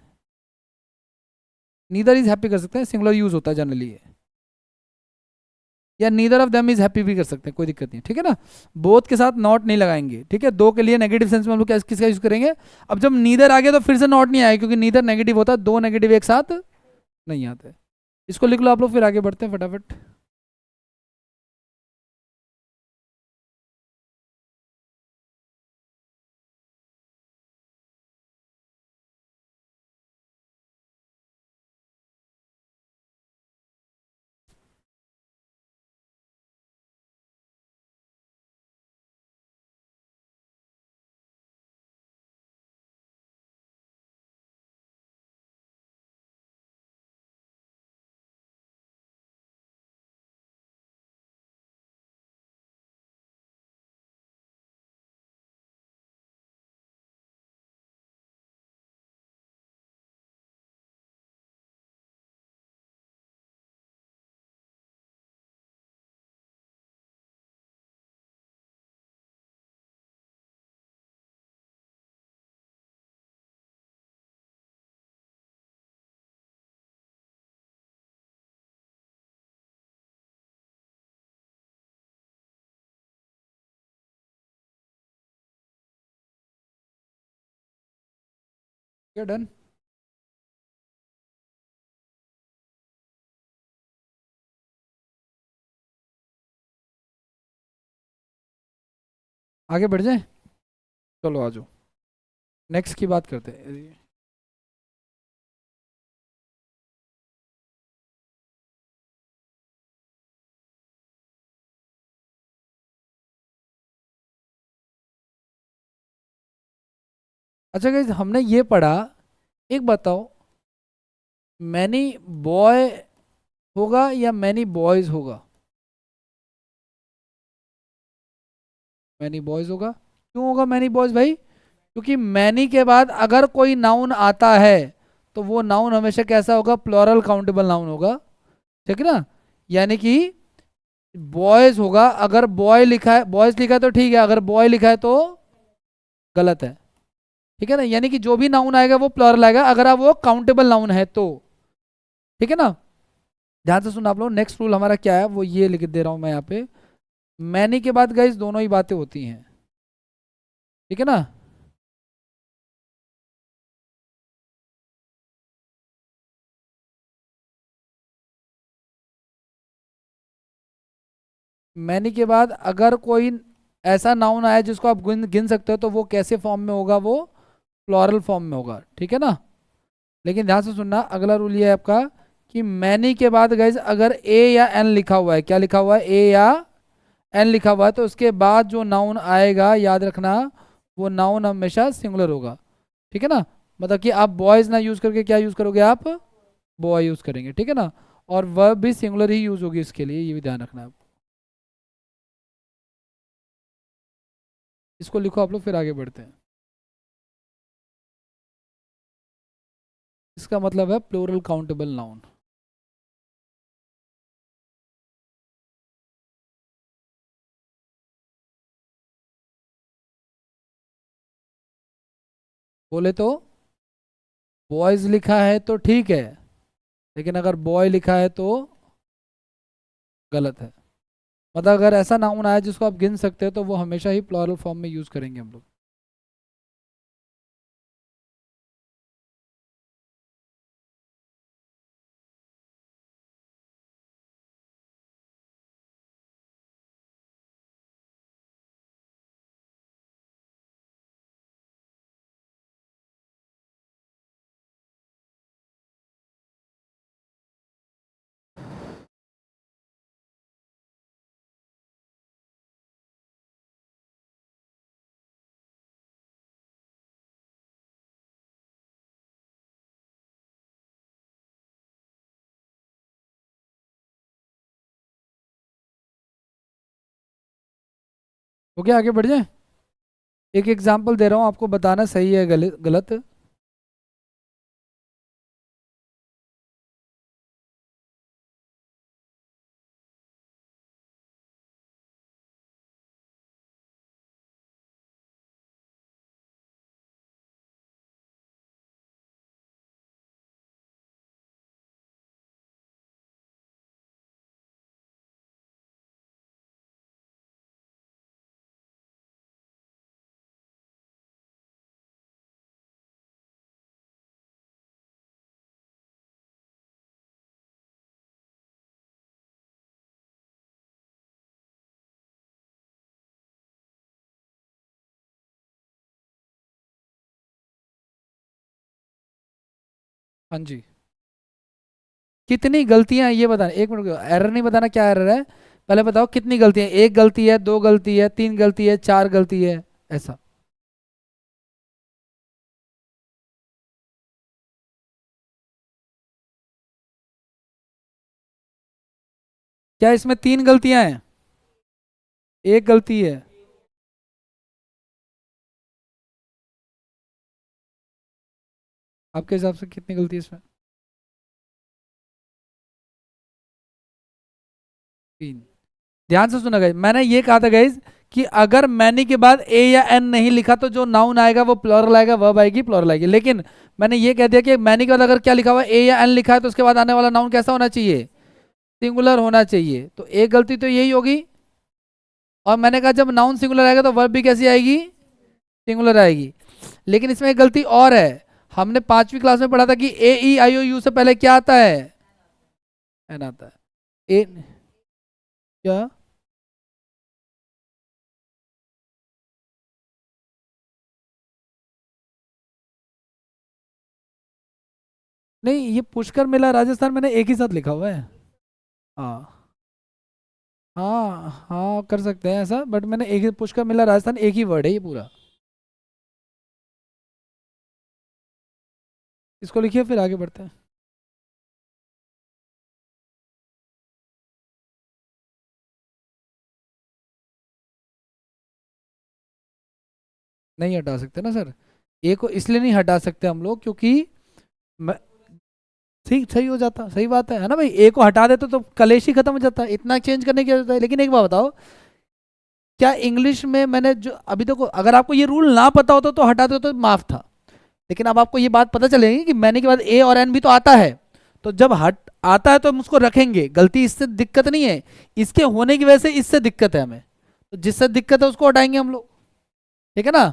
नीदर इज हैप्पी कर सकते हैं, सिंगुलर यूज होता है जनरली, या neither of them is happy भी कर सकते हैं, कोई दिक्कत नहीं। ठीक है ना? बोथ के साथ नॉट नहीं लगाएंगे। ठीक है, दो के लिए नेगेटिव सेंस में हम लोग किसका यूज करेंगे? अब जब नीदर आ गया तो फिर से नॉट नहीं आएगा, क्योंकि नीदर नेगेटिव होता है, दो नेगेटिव एक साथ नहीं आते। इसको लिख लो आप लोग, फिर आगे बढ़ते हैं फटाफट। क्या डन? आगे बढ़ जाए, चलो आ जाओ, नेक्स्ट की बात करते हैं। अच्छा गाइस, हमने ये पढ़ा, एक बताओ, मैनी बॉय होगा या मैनी बॉयज होगा? मैनी बॉयज होगा। क्यों होगा मैनी बॉयज भाई? क्योंकि मैनी के बाद अगर कोई नाउन आता है तो वो नाउन हमेशा कैसा होगा? प्लूरल काउंटेबल नाउन होगा। ठीक है ना? यानी कि बॉयज होगा, अगर बॉय लिखा है, बॉयज लिखा है तो ठीक है, अगर बॉय लिखा है तो गलत है। ठीक है ना? यानी कि जो भी नाउन आएगा वो प्लूरल आएगा, अगर आप वो काउंटेबल नाउन है तो। ठीक है ना? ध्यान से सुन आप लोग, नेक्स्ट रूल हमारा क्या है वो ये लिख दे रहा हूं मैं यहाँ पे। मैनी के बाद गाइस दोनों ही बातें होती हैं। ठीक है ना? मैनी के बाद अगर कोई ऐसा नाउन आया जिसको आप गिन गिन सकते हो तो वो कैसे फॉर्म में होगा? वो प्लॉरल फॉर्म में होगा। ठीक है ना? लेकिन ध्यान से सुनना, अगला रूल ये है आपका कि मैनी के बाद गाइज अगर ए या एन लिखा हुआ है, क्या लिखा हुआ है? ए या एन लिखा हुआ है, तो उसके बाद जो नाउन आएगा याद रखना, वो नाउन हमेशा सिंगुलर होगा। ठीक है ना? मतलब कि आप बॉयज ना यूज करके क्या यूज करोगे? आप बॉय यूज करेंगे। ठीक है ना? और वर्ब भी सिंगुलर ही यूज होगी इसके लिए, ये भी ध्यान रखना आप। इसको लिखो आप लोग, फिर आगे बढ़ते हैं। इसका मतलब है प्लूरल काउंटेबल नाउन। बोले तो बॉयज लिखा है तो ठीक है, लेकिन अगर बॉय लिखा है तो गलत है। मतलब अगर ऐसा नाउन आया जिसको आप गिन सकते हो तो वो हमेशा ही प्लूरल फॉर्म में यूज करेंगे हम लोग। ओके, आगे बढ़ जाए। एक एग्जांपल दे रहा हूँ, आपको बताना सही है गलत गलत। हाँ जी। कितनी गलतियां हैं ये बताना, एक मिनट, एरर नहीं बताना क्या एरर है, पहले बताओ कितनी गलतियां, एक गलती है, दो गलती है, तीन गलती है, चार गलती है, ऐसा। क्या इसमें तीन गलतियां हैं? एक गलती है। आपके हिसाब से कितनी गलती है इसमें? तीन। ध्यान से सुना गाइस, मैंने ये कहा था गाइस कि अगर मैनी के बाद ए या एन नहीं लिखा तो जो नाउन आएगा वो प्लुरल आएगा, वर्ब आएगी प्लुरल आएगी। लेकिन मैंने ये कह दिया कि मैनी के बाद अगर क्या लिखा हुआ ए या एन लिखा है तो उसके बाद आने वाला नाउन कैसा होना चाहिए? सिंगुलर होना चाहिए। तो एक गलती तो यही होगी। और मैंने कहा जब नाउन सिंगुलर आएगा तो वर्ब भी कैसी आएगी? सिंगुलर आएगी। लेकिन इसमें एक गलती और है। हमने 5वीं क्लास में पढ़ा था कि ए ई आई ओ यू से पहले क्या आता है? एन आता है। ए क्या? नहीं, ये पुष्कर मेला राजस्थान मैंने एक ही साथ लिखा हुआ है। हाँ हाँ हाँ, कर सकते हैं ऐसा, बट मैंने एक ही, पुष्कर मेला राजस्थान एक ही वर्ड है ये पूरा। इसको लिखिए फिर आगे बढ़ते हैं। नहीं हटा सकते ना सर। ए को इसलिए नहीं हटा सकते हम लोग क्योंकि मैं, ठीक सही हो जाता, सही बात है ना भाई, ए को हटा देते तो कलेश ही खत्म हो जाता है, इतना चेंज करने की जरूरत है। लेकिन एक बात बताओ, क्या इंग्लिश में मैंने जो अभी तक, अगर आपको ये रूल ना पता होता तो हटा दो तो माफ था। लेकिन अब आपको ये बात पता चलेगी कि मैंने के बाद ए और एन भी तो आता है। तो जब हट आता है तो हम उसको रखेंगे, गलती इससे दिक्कत नहीं है, इसके होने की वजह से इससे दिक्कत है हमें, तो जिससे दिक्कत है उसको हटाएंगे हम लोग। ठीक है ना?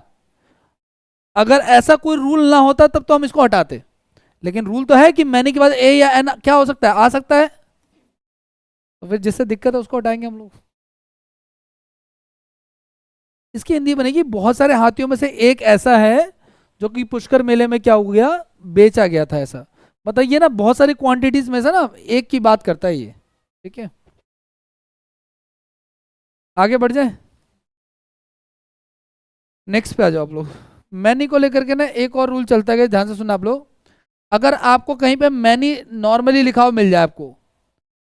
अगर ऐसा कोई रूल ना होता तब तो हम इसको हटाते। लेकिन रूल तो है कि मैंने के बाद ए या एन क्या हो सकता है, आ सकता है, तो फिर जिससे दिक्कत है उसको हटाएंगे हम लोग। इसकी हिंदी बनेगी बहुत सारे हाथियों में से एक ऐसा है जो कि पुष्कर मेले में क्या हो गया, बेचा गया था ऐसा। मतलब ये ना बहुत सारी क्वांटिटीज में से ना एक की बात करता है ये। ठीक है, आगे बढ़ जाए। नेक्स्ट पे आ जाओ आप लोग। मैनी को लेकर के ना एक और रूल चलता है, ध्यान से सुना आप लोग। अगर आपको कहीं पे मैनी नॉर्मली लिखा हुआ मिल जाए आपको,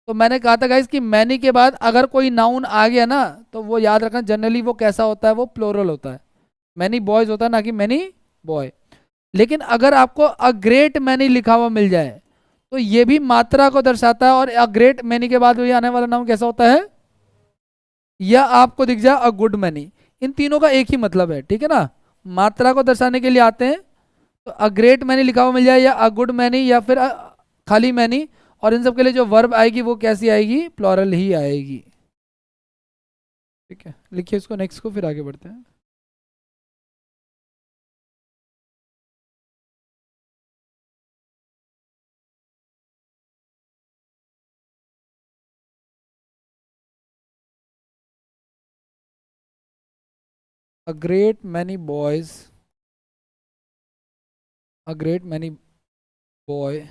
तो मैंने कहा था गाइस कि मैनी के बाद अगर कोई नाउन आ गया ना तो वो याद रखना जनरली वो कैसा होता है, वो प्लोरल होता है। मैनी बॉयज होता है ना कि मैनी बॉय। लेकिन अगर आपको अ ग्रेट मैनी लिखा हुआ मिल जाए तो ये भी मात्रा को दर्शाता है, और अ ग्रेट मैनी के बाद ये आने वाला नाउन कैसा होता है, या आपको दिख जाए अ गुड मैनी। इन तीनों का एक ही मतलब है, ठीक है ना। मात्रा को दर्शाने के लिए आते हैं, तो अ ग्रेट मैनी लिखा हुआ मिल जाए, या अ गुड मैनी, या फिर खाली मैनी। और इन सब के लिए जो वर्ब आएगी वो कैसी आएगी, प्लॉरल ही आएगी। ठीक है, लिखिए इसको नेक्स्ट को, फिर आगे बढ़ते हैं। A great many boys, a great many boy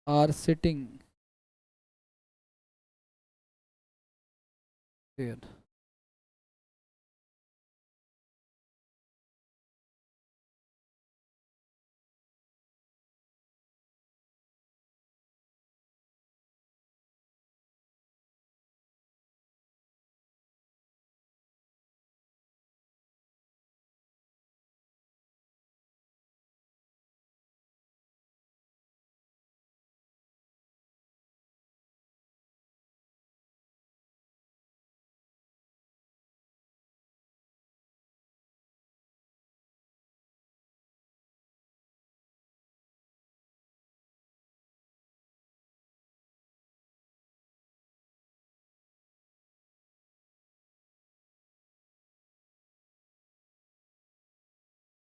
are sitting there.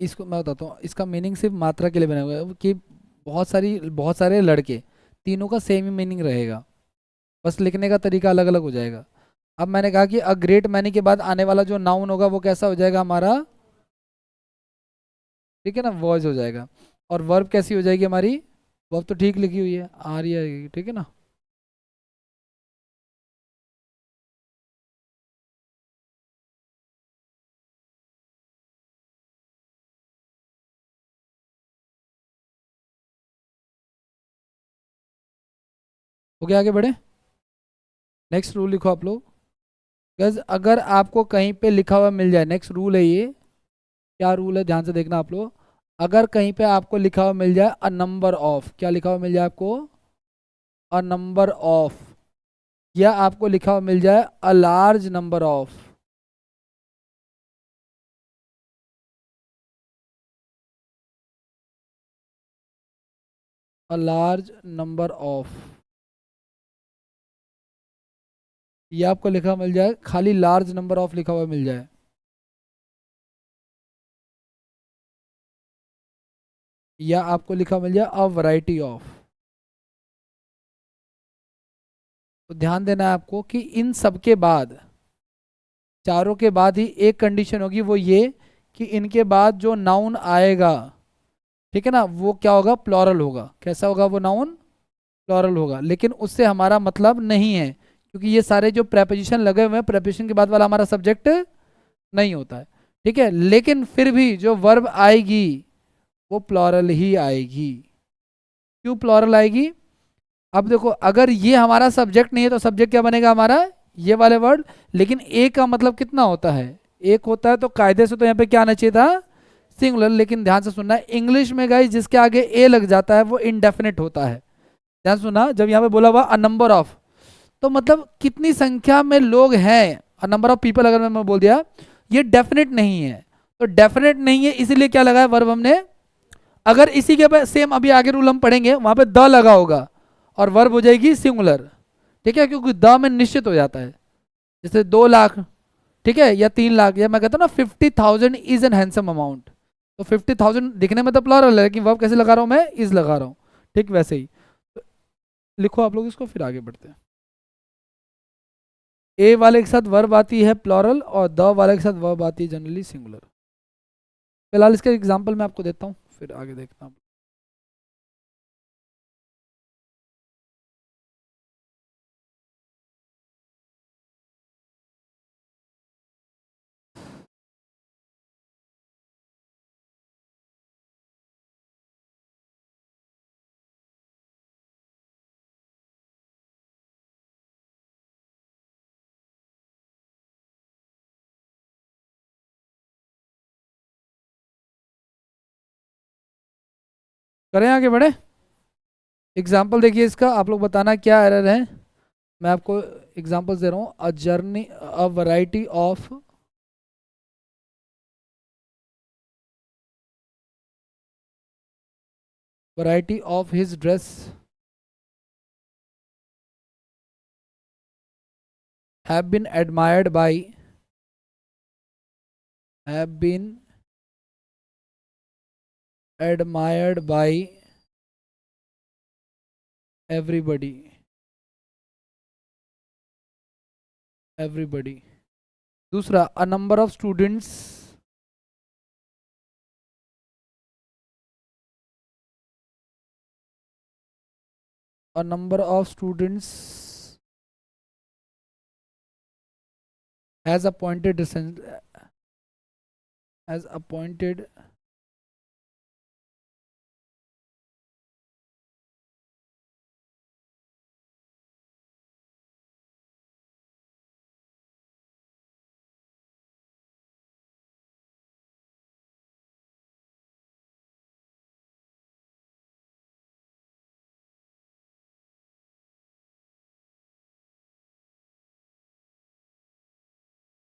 इसको मैं बताता हूँ, इसका मीनिंग सिर्फ मात्रा के लिए बना हुआ है कि बहुत सारे लड़के, तीनों का सेम ही मीनिंग रहेगा, बस लिखने का तरीका अलग अलग हो जाएगा। अब मैंने कहा कि अ ग्रेट मैनी के बाद आने वाला जो नाउन होगा वो कैसा हो जाएगा हमारा, ठीक है ना, वॉइस हो जाएगा। और वर्ब कैसी हो जाएगी हमारी, वर्ब तो ठीक लिखी हुई है, आ रही है, ठीक है ना। हो गया, आगे बढ़े। नेक्स्ट रूल लिखो आप लोग। गैस अगर आपको कहीं पे लिखा हुआ मिल जाए, नेक्स्ट रूल है ये, क्या रूल है ध्यान से देखना आप लोग। अगर कहीं पे आपको लिखा हुआ मिल जाए अ नंबर ऑफ, क्या लिखा हुआ मिल जाए आपको, अ नंबर ऑफ, या आपको लिखा हुआ मिल जाए अ large number of, a large number of, या आपको लिखा हुआ मिल जाए खाली लार्ज नंबर ऑफ लिखा हुआ मिल जाए, या आपको लिखा हुआ मिल जाए अ वैरायटी ऑफ। तो ध्यान देना है आपको कि इन सब के बाद, चारों के बाद ही एक कंडीशन होगी, वो ये कि इनके बाद जो नाउन आएगा, ठीक है ना, वो क्या होगा, प्लॉरल होगा। कैसा होगा वो नाउन, प्लॉरल होगा। लेकिन उससे हमारा मतलब नहीं है, क्योंकि ये सारे जो प्रेपोजिशन लगे हुए हैं, प्रेपोजिशन के बाद वाला हमारा सब्जेक्ट नहीं होता है, ठीक है। लेकिन फिर भी जो वर्ब आएगी वो प्लॉरल ही आएगी। क्यों प्लॉरल आएगी, अब देखो, अगर ये हमारा सब्जेक्ट नहीं है तो सब्जेक्ट क्या बनेगा हमारा, ये वाले वर्ड। लेकिन ए का मतलब कितना होता है, एक होता है, तो कायदे से तो यहाँ पे क्या आना चाहिए था, सिंगुलर। लेकिन ध्यान से सुनना, इंग्लिश में गाइस जिसके आगे ए लग जाता है वो इनडेफिनिट होता है। ध्यान से सुनना, जब यहाँ पे बोला हुआ अ नंबर ऑफ, तो मतलब कितनी संख्या में लोग हैं, अ नंबर ऑफ पीपल अगर मैं बोल दिया, ये डेफिनेट नहीं है। तो डेफिनेट नहीं है इसीलिए क्या लगा है वर्ब हमने। अगर इसी के बाद सेम अभी आगे रूल हम पढ़ेंगे, वहां पे द लगा होगा और वर्ब हो जाएगी सिंगुलर, ठीक है, क्योंकि द में निश्चित हो जाता है। जैसे 2 लाख, ठीक है, या 3 लाख, या मैं कहता हूँ ना 50,000 इज एन हैंडसम अमाउंट। तो 50,000 दिखने में तो प्लॉरल है, लेकिन वर्ब कैसे लगा रहा हूँ मैं, इज लगा रहा हूँ। ठीक वैसे ही तो लिखो आप लोग इसको, फिर आगे बढ़ते हैं। ए वाले के साथ वर्ब आती है प्लॉरल, और द वाले के साथ वर्ब आती है जनरली सिंगुलर। फिलहाल इसका एग्जांपल मैं आपको देता हूँ, फिर आगे देखता हूँ। करें आगे बढ़े। एग्जाम्पल देखिए इसका, आप लोग बताना क्या एरर है। मैं आपको एग्जाम्पल दे रहा हूँ। A journey, a variety of his dress have been admired by everybody everybody. दूसरा, a number of students has appointed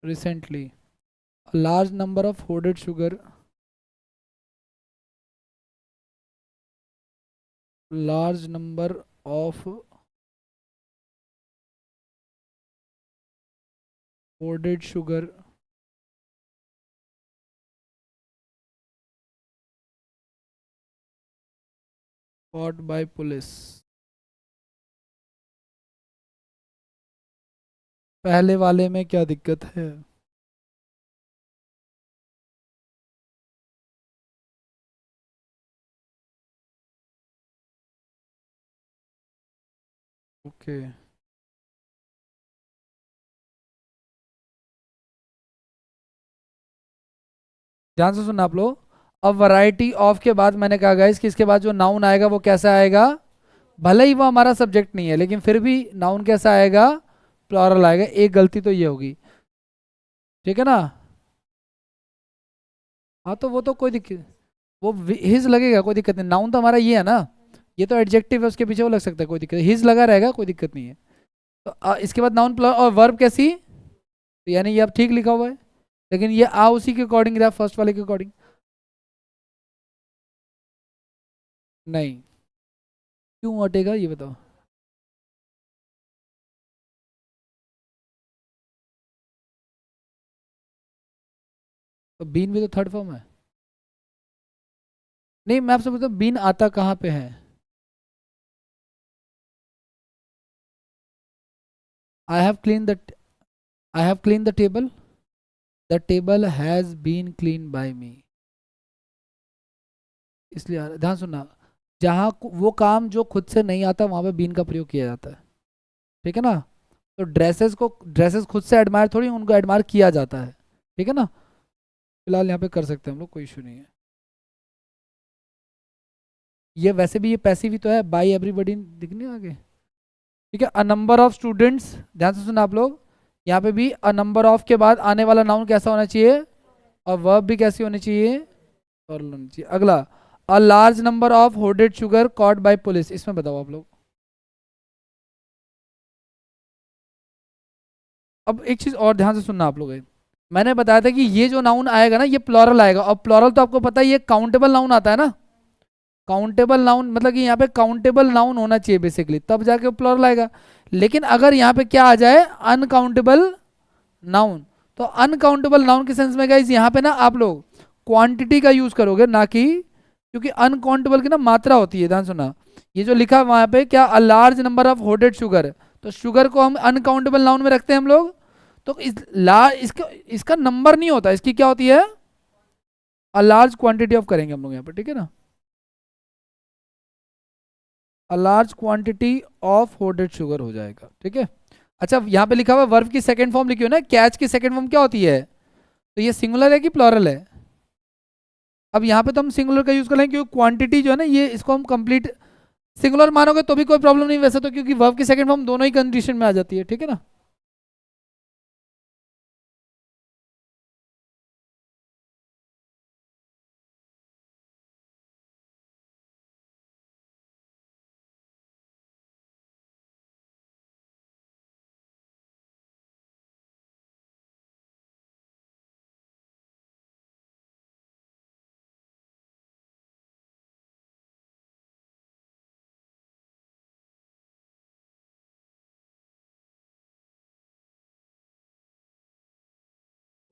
recently a large number of large number of hoarded sugar caught by police। पहले वाले में क्या दिक्कत है? Okay, ध्यान से सुनना आप लोग। अब वैरायटी ऑफ के बाद मैंने कहा गाइस कि इसके बाद जो नाउन आएगा वो कैसा आएगा? भले ही वो हमारा सब्जेक्ट नहीं है लेकिन फिर भी नाउन कैसा आएगा? प्लॉरल आएगा। एक गलती तो ये होगी, ठीक है ना। हाँ तो वो तो कोई दिक्कत, वो हिज लगेगा, कोई दिक्कत नहीं। नाउन तो हमारा ये है ना, ये तो एडजेक्टिव है, उसके पीछे वो लग सकता है, कोई दिक्कत हिज लगा रहेगा, कोई दिक्कत नहीं है। तो इसके बाद नाउन प्लस और वर्ब कैसी, तो यानी ये अब ठीक लिखा हुआ है, लेकिन ये आ उसी के अकॉर्डिंग रहा, फर्स्ट वाले के अकॉर्डिंग नहीं। क्यों हटेगा ये बताओ? तो बीन भी तो थर्ड फॉर्म है। नहीं, मैं आपसे पूछता हूँ बीन आता कहाँ पे है? I have clean the I have clean the table, the table has been clean by me. इसलिए ध्यान सुनना, जहाँ वो काम जो खुद से नहीं आता वहां पे बीन का प्रयोग किया जाता है, ठीक है ना। तो ड्रेसेस खुद से एडमायर थोड़ी, उनको एडमायर किया जाता है, ठीक है ना। फिलहाल यहाँ पे कर सकते हैं हम लोग, कोई इशू नहीं है। ये वैसे भी ये पैसिव ही तो है, बाई एवरीबडी दिखने आगे, ठीक है। अ नंबर ऑफ स्टूडेंट्स, ध्यान से सुना आप लोग, यहाँ पे भी अ नंबर ऑफ के बाद आने वाला नाउन कैसा होना चाहिए, और वर्ब भी कैसी होनी चाहिए, और होनी चाहिए। अगला, a large number of hoarded sugar caught by police, इसमें बताओ आप लोग। अब एक चीज और ध्यान से सुनना आप लोग, मैंने बताया था कि ये जो नाउन आएगा ना ये प्लॉरल आएगा, और प्लॉरल तो आपको पता है ये काउंटेबल नाउन आता है ना। काउंटेबल नाउन मतलब कि यहाँ पे काउंटेबल नाउन होना चाहिए बेसिकली, तब जाके प्लॉरल आएगा। लेकिन अगर यहाँ पे क्या आ जाए, अनकाउंटेबल नाउन, तो अनकाउंटेबल नाउन के सेंस में गाइस यहाँ पे ना आप लोग क्वांटिटी का यूज करोगे, ना कि, क्योंकि अनकाउंटेबल की ना मात्रा होती है, ध्यान सुना। ये जो लिखा है वहां पे क्या, अ large number of hoarded sugar, तो शुगर को हम अनकाउंटेबल नाउन में रखते हैं हम लोग। तो इसका इसका नंबर नहीं होता, इसकी क्या होती है, अ लार्ज क्वांटिटी ऑफ करेंगे हम लोग यहाँ पे, ठीक है ना। A large quantity of hoarded sugar हो जाएगा, ठीक है। अच्छा, यहाँ पे लिखा हुआ वर्ब की सेकंड फॉर्म लिखी हो ना, कैच की सेकंड फॉर्म क्या होती है, तो ये सिंगुलर है कि प्लॉरल है? अब यहाँ पे तो हम सिंगुलर का यूज कर लेंगे, क्योंकि क्वांटिटी जो है ना ये, इसको हम कंप्लीट सिंगुलर मानोगे तो भी कोई प्रॉब्लम नहीं वैसे तो, क्योंकि वर्ब की सेकंड फॉर्म दोनों ही कंडीशन में आ जाती है, ठीक है ना।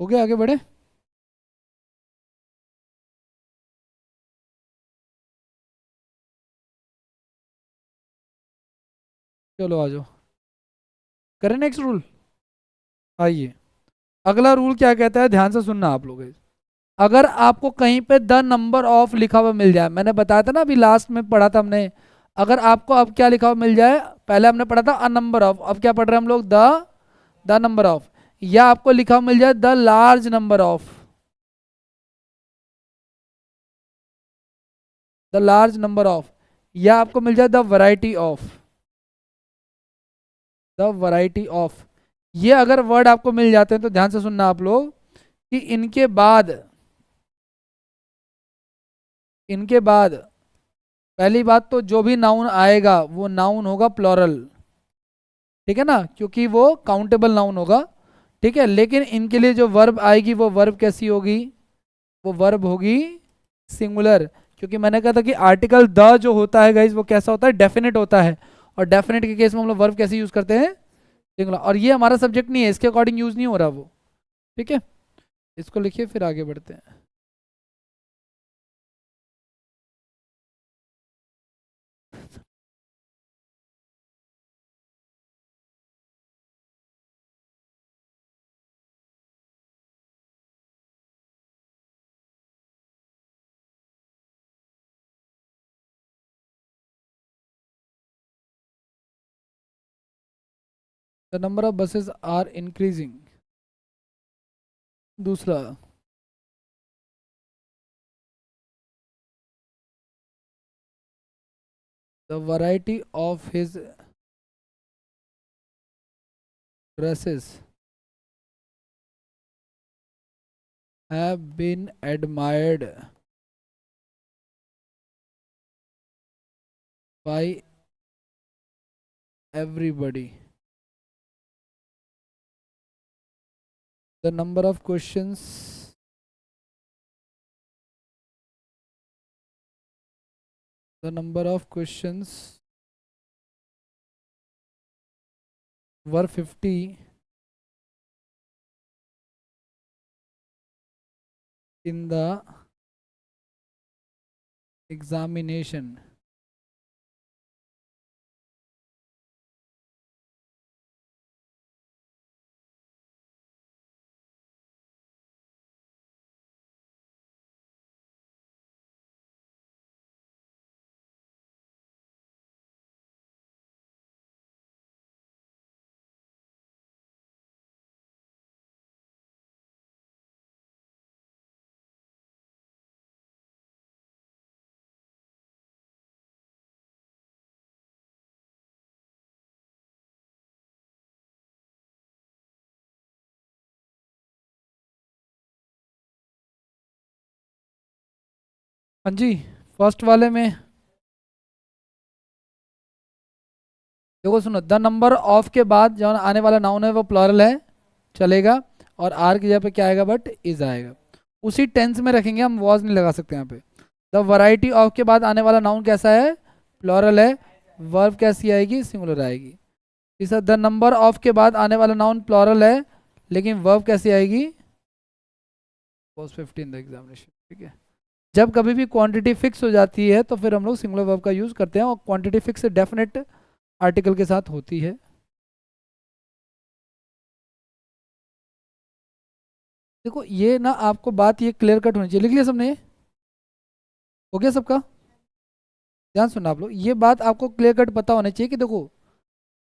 हो गया, आगे बढ़े। चलो आ जाओ, करें नेक्स्ट रूल। आइए, अगला रूल क्या कहता है, ध्यान से सुनना आप लोग। अगर आपको कहीं पे द नंबर ऑफ लिखा हुआ मिल जाए, मैंने बताया था ना अभी लास्ट में पढ़ा था हमने, अगर आपको अब क्या लिखा हुआ मिल जाए, पहले हमने पढ़ा था अ नंबर ऑफ, अब क्या पढ़ रहे हैं हम लोग, द नंबर ऑफ, या आपको लिखा हुआ मिल जाए the large number of, the large number of, या आपको मिल जाए the variety of, the variety of, ये अगर वर्ड आपको मिल जाते हैं तो ध्यान से सुनना आप लोग कि इनके बाद पहली बात तो जो भी नाउन आएगा वो नाउन होगा प्लॉरल, ठीक है ना, क्योंकि वो काउंटेबल नाउन होगा। ठीक है, लेकिन इनके लिए जो वर्ब आएगी वो वर्ब कैसी होगी, वो वर्ब होगी सिंगुलर, क्योंकि मैंने कहा था कि आर्टिकल द जो होता है गाइज वो कैसा होता है, डेफिनेट होता है, और डेफिनेट के केस में हम लोग वर्ब कैसे यूज करते हैं, सिंगुलर, और ये हमारा सब्जेक्ट नहीं है, इसके अकॉर्डिंग यूज नहीं हो रहा वो। ठीक है, इसको लिखिए फिर आगे बढ़ते हैं। The number of buses are increasing. दूसरा, the variety of his dresses have been admired by everybody. The number of questions the number of questions were 50 in the examination. हाँ जी, फर्स्ट वाले में देखो सुनो, द नंबर ऑफ के बाद जो आने वाला नाउन है वो प्लॉरल है, चलेगा, और आर की जगह पे क्या आएगा, बट इज आएगा, उसी टेंस में रखेंगे, हम वॉज नहीं लगा सकते यहाँ पे। द वैरायटी ऑफ के बाद आने वाला नाउन कैसा है, प्लॉरल है, वर्ब कैसी आएगी, सिंगुलर आएगी। तीसरा, द नंबर ऑफ के बाद आने वाला नाउन प्लॉरल है, लेकिन वर्ब कैसी आएगी, वॉज 15 द एग्जामिनेशन। ठीक है, जब कभी भी क्वांटिटी फिक्स हो जाती है तो फिर हम लोग सिंगुलर वर्ब का यूज करते हैं, और क्वांटिटी फिक्स डेफिनेट आर्टिकल के साथ होती है। देखो ये ना आपको बात ये क्लियर कट होनी चाहिए, लिख लिया सबने ये, हो गया सबका, ध्यान सुनना आप लोग, ये बात आपको क्लियर कट पता होना चाहिए कि देखो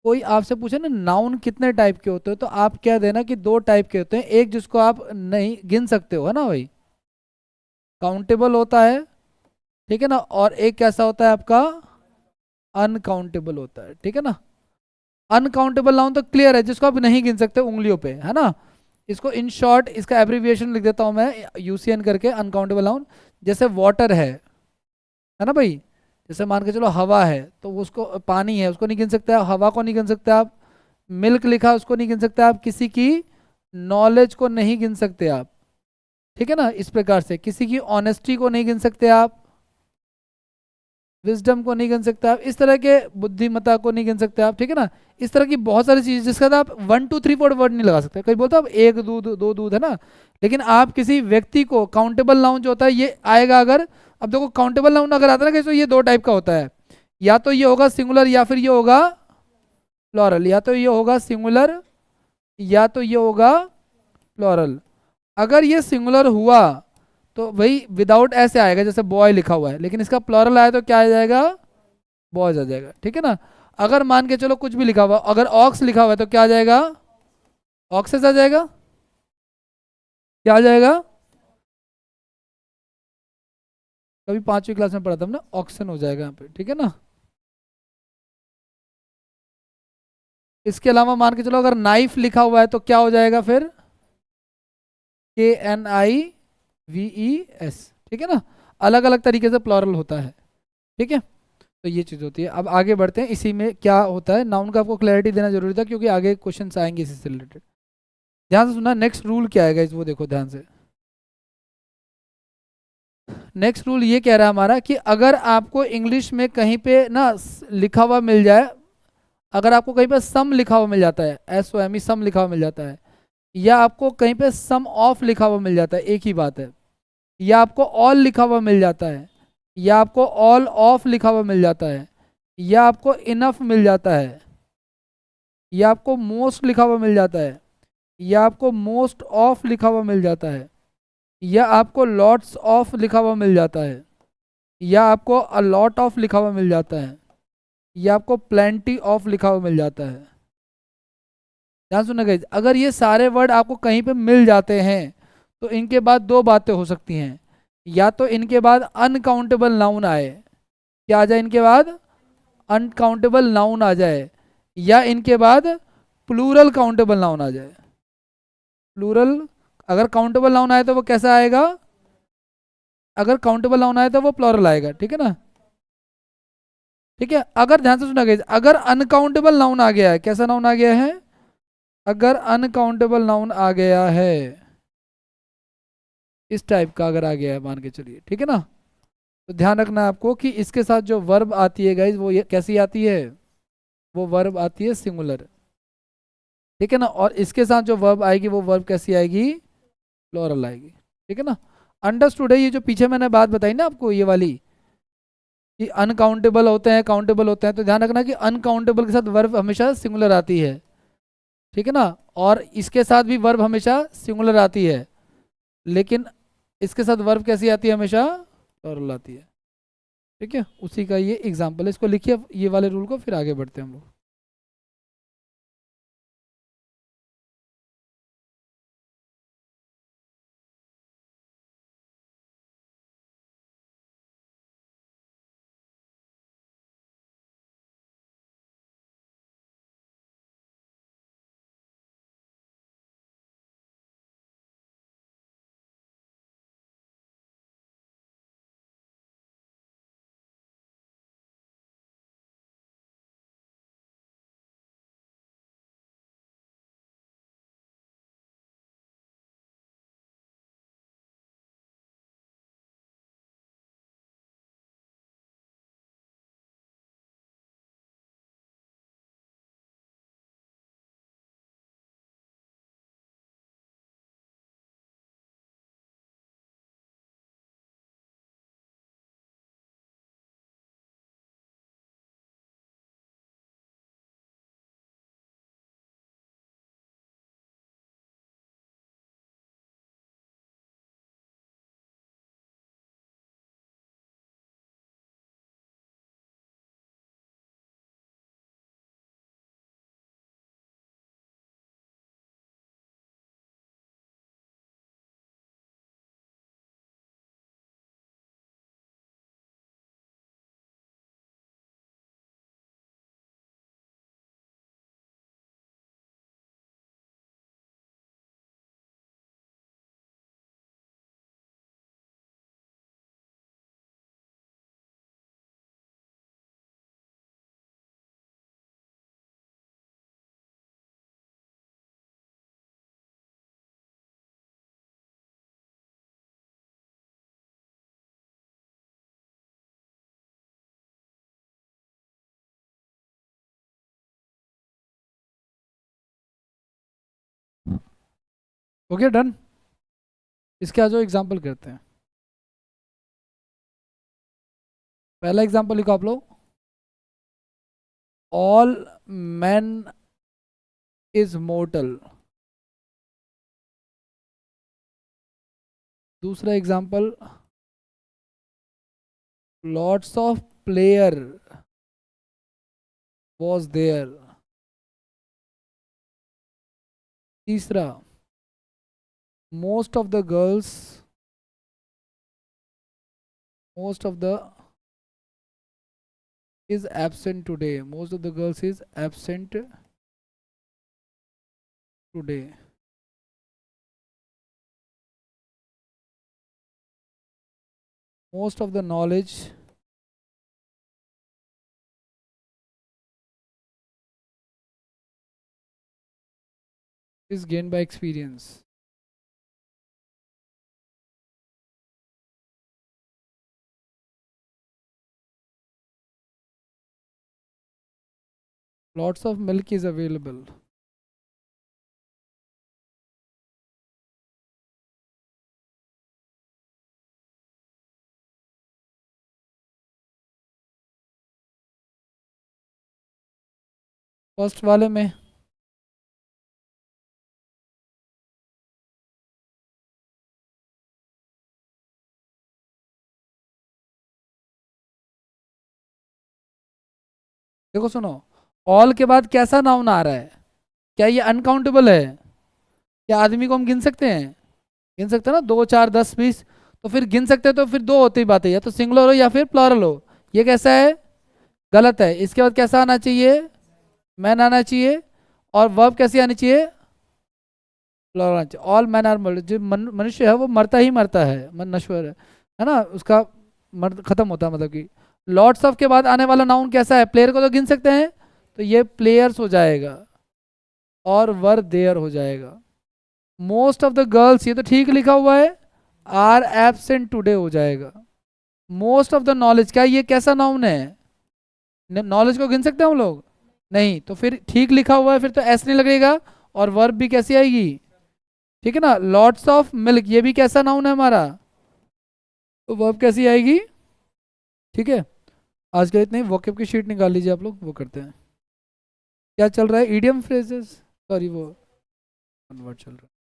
कोई आपसे पूछे ना नाउन कितने टाइप के होते हैं, तो आप क्या देना कि दो टाइप के होते हैं, एक जिसको आप नहीं गिन सकते हो, है ना भाई, काउंटेबल होता है, ठीक है ना, और एक कैसा होता है आपका, अनकाउंटेबल होता है, ठीक है ना। अनकाउंटेबल नाउन तो क्लियर है, जिसको आप नहीं गिन सकते उंगलियों पे, है ना, इसको इन शॉर्ट इसका एब्रीविएशन लिख देता हूं मैं, यूसीएन करके, अनकाउंटेबल नाउन। जैसे वाटर है ना भाई, जैसे मान के चलो हवा है, तो उसको, पानी है उसको नहीं गिन सकते आप, हवा को नहीं गिन सकते आप, मिल्क लिखा उसको नहीं गिन सकते आप, किसी की नॉलेज को नहीं गिन सकते आप, ठीक है ना, इस प्रकार से किसी की ऑनेस्टी को नहीं गिन सकते आप, विजडम को नहीं गिन सकते आप, इस तरह के बुद्धिमत्ता को नहीं गिन सकते आप, ठीक है ना। इस तरह की बहुत सारी चीज़ जिसका आप 1 2 3 4 वर्ड नहीं लगा सकते। कहीं बोलते आप एक दूध दो दूध, है ना। लेकिन आप किसी व्यक्ति को काउंटेबल नाउन जो होता है ये आएगा अगर, अब देखो काउंटेबल नाउन अगर आता है ना तो ये दो टाइप का होता है, या तो ये होगा सिंगुलर या फिर ये होगा प्लॉरल, या तो ये होगा सिंगुलर या तो ये होगा प्लॉरल। अगर ये सिंगुलर हुआ तो वही विदाउट ऐसे आएगा जैसे बॉय लिखा हुआ है, लेकिन इसका प्लॉरल आया तो क्या आ जाएगा, बॉयज आ जाएगा, ठीक है ना। अगर मान के चलो कुछ भी लिखा हुआ, अगर ऑक्स लिखा हुआ है तो क्या आ जाएगा, ऑक्सेस आ जाएगा, क्या आ जाएगा। कभी 5वीं क्लास में पढ़ा था हमने, ऑक्सन हो जाएगा यहाँ पे, ठीक है ना। इसके अलावा मान के चलो अगर नाइफ लिखा हुआ है तो क्या हो जाएगा फिर, KNIVES, ठीक है ना। अलग अलग तरीके से प्लॉरल होता है, ठीक है। तो ये चीज़ होती है। अब आगे बढ़ते हैं, इसी में क्या होता है, नाउन का आपको क्लैरिटी देना जरूरी था क्योंकि आगे क्वेश्चन आएंगे इसी से रिलेटेड। ध्यान से सुनना, नेक्स्ट रूल क्या है गाइस वो देखो ध्यान से। नेक्स्ट रूल ये कह रहा है हमारा कि अगर आपको इंग्लिश में कहीं पे ना लिखा हुआ मिल जाए, अगर आपको कहीं पे सम लिखा हुआ मिल जाता है, SOME सम लिखा हुआ मिल जाता है, या आपको कहीं पे सम ऑफ लिखा हुआ मिल जाता है, एक ही बात है, या आपको ऑल लिखा हुआ मिल जाता है, या आपको ऑल ऑफ लिखा हुआ मिल जाता है, या आपको इनफ मिल जाता है, या आपको मोस्ट लिखा हुआ मिल जाता है, या आपको मोस्ट ऑफ लिखा हुआ मिल जाता है, या आपको लॉट्स ऑफ लिखा हुआ मिल जाता है, या आपको अ लॉट ऑफ लिखा हुआ मिल जाता है, या आपको प्लेंटी ऑफ लिखा हुआ मिल जाता है। ध्यान सुनना गाइस, अगर ये सारे वर्ड आपको कहीं पे मिल जाते हैं तो इनके बाद दो बातें हो सकती हैं, या तो इनके बाद अनकाउंटेबल नाउन आए, क्या आ जाए इनके बाद, अनकाउंटेबल नाउन आ जाए, या इनके बाद प्लूरल काउंटेबल नाउन आ जाए। प्लूरल, अगर काउंटेबल नाउन आए तो वो कैसा आएगा, अगर काउंटेबल नाउन आए तो वो प्लूरल आएगा, ठीक है ना। ठीक है, अगर ध्यान से सुना गाइस, अगर अनकाउंटेबल नाउन आ गया है, कैसा नाउन आ गया है, अगर अनकाउंटेबल नाउन आ गया है, इस टाइप का अगर आ गया है मान के चलिए, ठीक है ना, तो ध्यान रखना है आपको कि इसके साथ जो वर्ब आती है गाइज वो ये कैसी आती है, वो वर्ब आती है सिंगुलर, ठीक है ना। और इसके साथ जो वर्ब आएगी वो वर्ब कैसी आएगी, प्लूरल आएगी, ठीक है ना। अंडरस्टूड है ये जो पीछे मैंने बात बताई ना आपको ये वाली, कि अनकाउंटेबल होते हैं काउंटेबल होते हैं, तो ध्यान रखना कि अनकाउंटेबल के साथ वर्ब हमेशा सिंगुलर आती है, ठीक है ना। और इसके साथ भी वर्ब हमेशा सिंगुलर आती है, लेकिन इसके साथ वर्ब कैसी आती है, हमेशा प्लूरल आती है, ठीक है। उसी का ये एग्जाम्पल है, इसको लिखिए ये वाले रूल को, फिर आगे बढ़ते हैं हम लोग। Okay done. इसके आज एग्जाम्पल करते हैं। पहला एग्जाम्पल लिखो आप लोग, ऑल मैन इज मोर्टल। दूसरा example, lots of player was there. तीसरा, most of the girls, most of the is absent today. Most of the girls is absent today. Most of the knowledge is gained by experience. Lots of milk is available. First वाले में देखो सुनो, all के बाद कैसा noun आ रहा है? क्या ये अनकाउंटेबल है? क्या आदमी को हम गिन सकते हैं? गिन सकते हैं ना, 2 4 10 20। तो फिर गिन सकते हैं तो फिर दो होती बात है, या तो सिंगुलर हो या फिर प्लूरल हो। ये कैसा है? गलत है। इसके बाद कैसा आना चाहिए? मैन आना चाहिए। और वर्ब कैसी आनी चाहिए? प्लूरल आना चाहिए। All man are mortal. जो मनुष्य है वो मरता ही मरता है, मन नश्वर है ना, उसका मर्द खत्म होता है। मतलब कि लॉट्स ऑफ के बाद आने वाला नाउन कैसा है? प्लेयर को तो गिन सकते हैं, तो ये प्लेयर्स हो जाएगा और वर देयर हो जाएगा। मोस्ट ऑफ द गर्ल्स, ये तो ठीक लिखा हुआ है, आर एब्सेंट टुडे हो जाएगा। मोस्ट ऑफ द नॉलेज, क्या ये कैसा नाउन है? नॉलेज को गिन सकते हैं हम लोग? नहीं, तो फिर ठीक लिखा हुआ है, फिर तो एस नहीं लगेगा। और वर्ब भी कैसी आएगी? ठीक है ना। लॉट्स ऑफ मिल्क, ये भी कैसा नाउन है हमारा? तो वर्ब कैसी आएगी? ठीक है। आज का इतना ही। वोकेब की शीट निकाल लीजिए आप लोग, वो करते हैं। क्या चल रहा है? इडियम फ्रेजेस, सॉरी वो कन्वर्ट चल रहा है।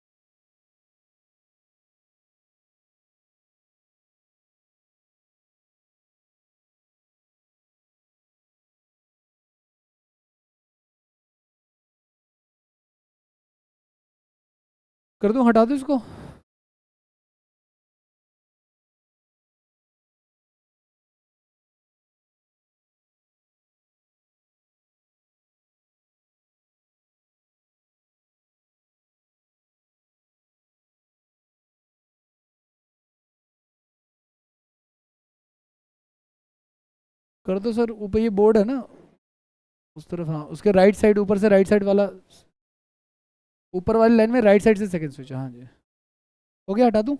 कर दूं, हटा दूं इसको? कर दो सर, ऊपर ये बोर्ड है ना, उस तरफ। हाँ, उसके राइट साइड, ऊपर से राइट साइड वाला, ऊपर वाली लाइन में राइट साइड से सेकंड स्विच। हाँ जी, हो गया, हटा दूं?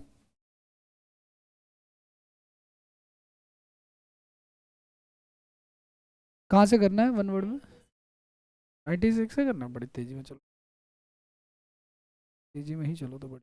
कहाँ से करना है वन वर्ड में? 96 से करना है? बड़ी तेजी में चलो, तेजी में ही चलो तो बड़ी।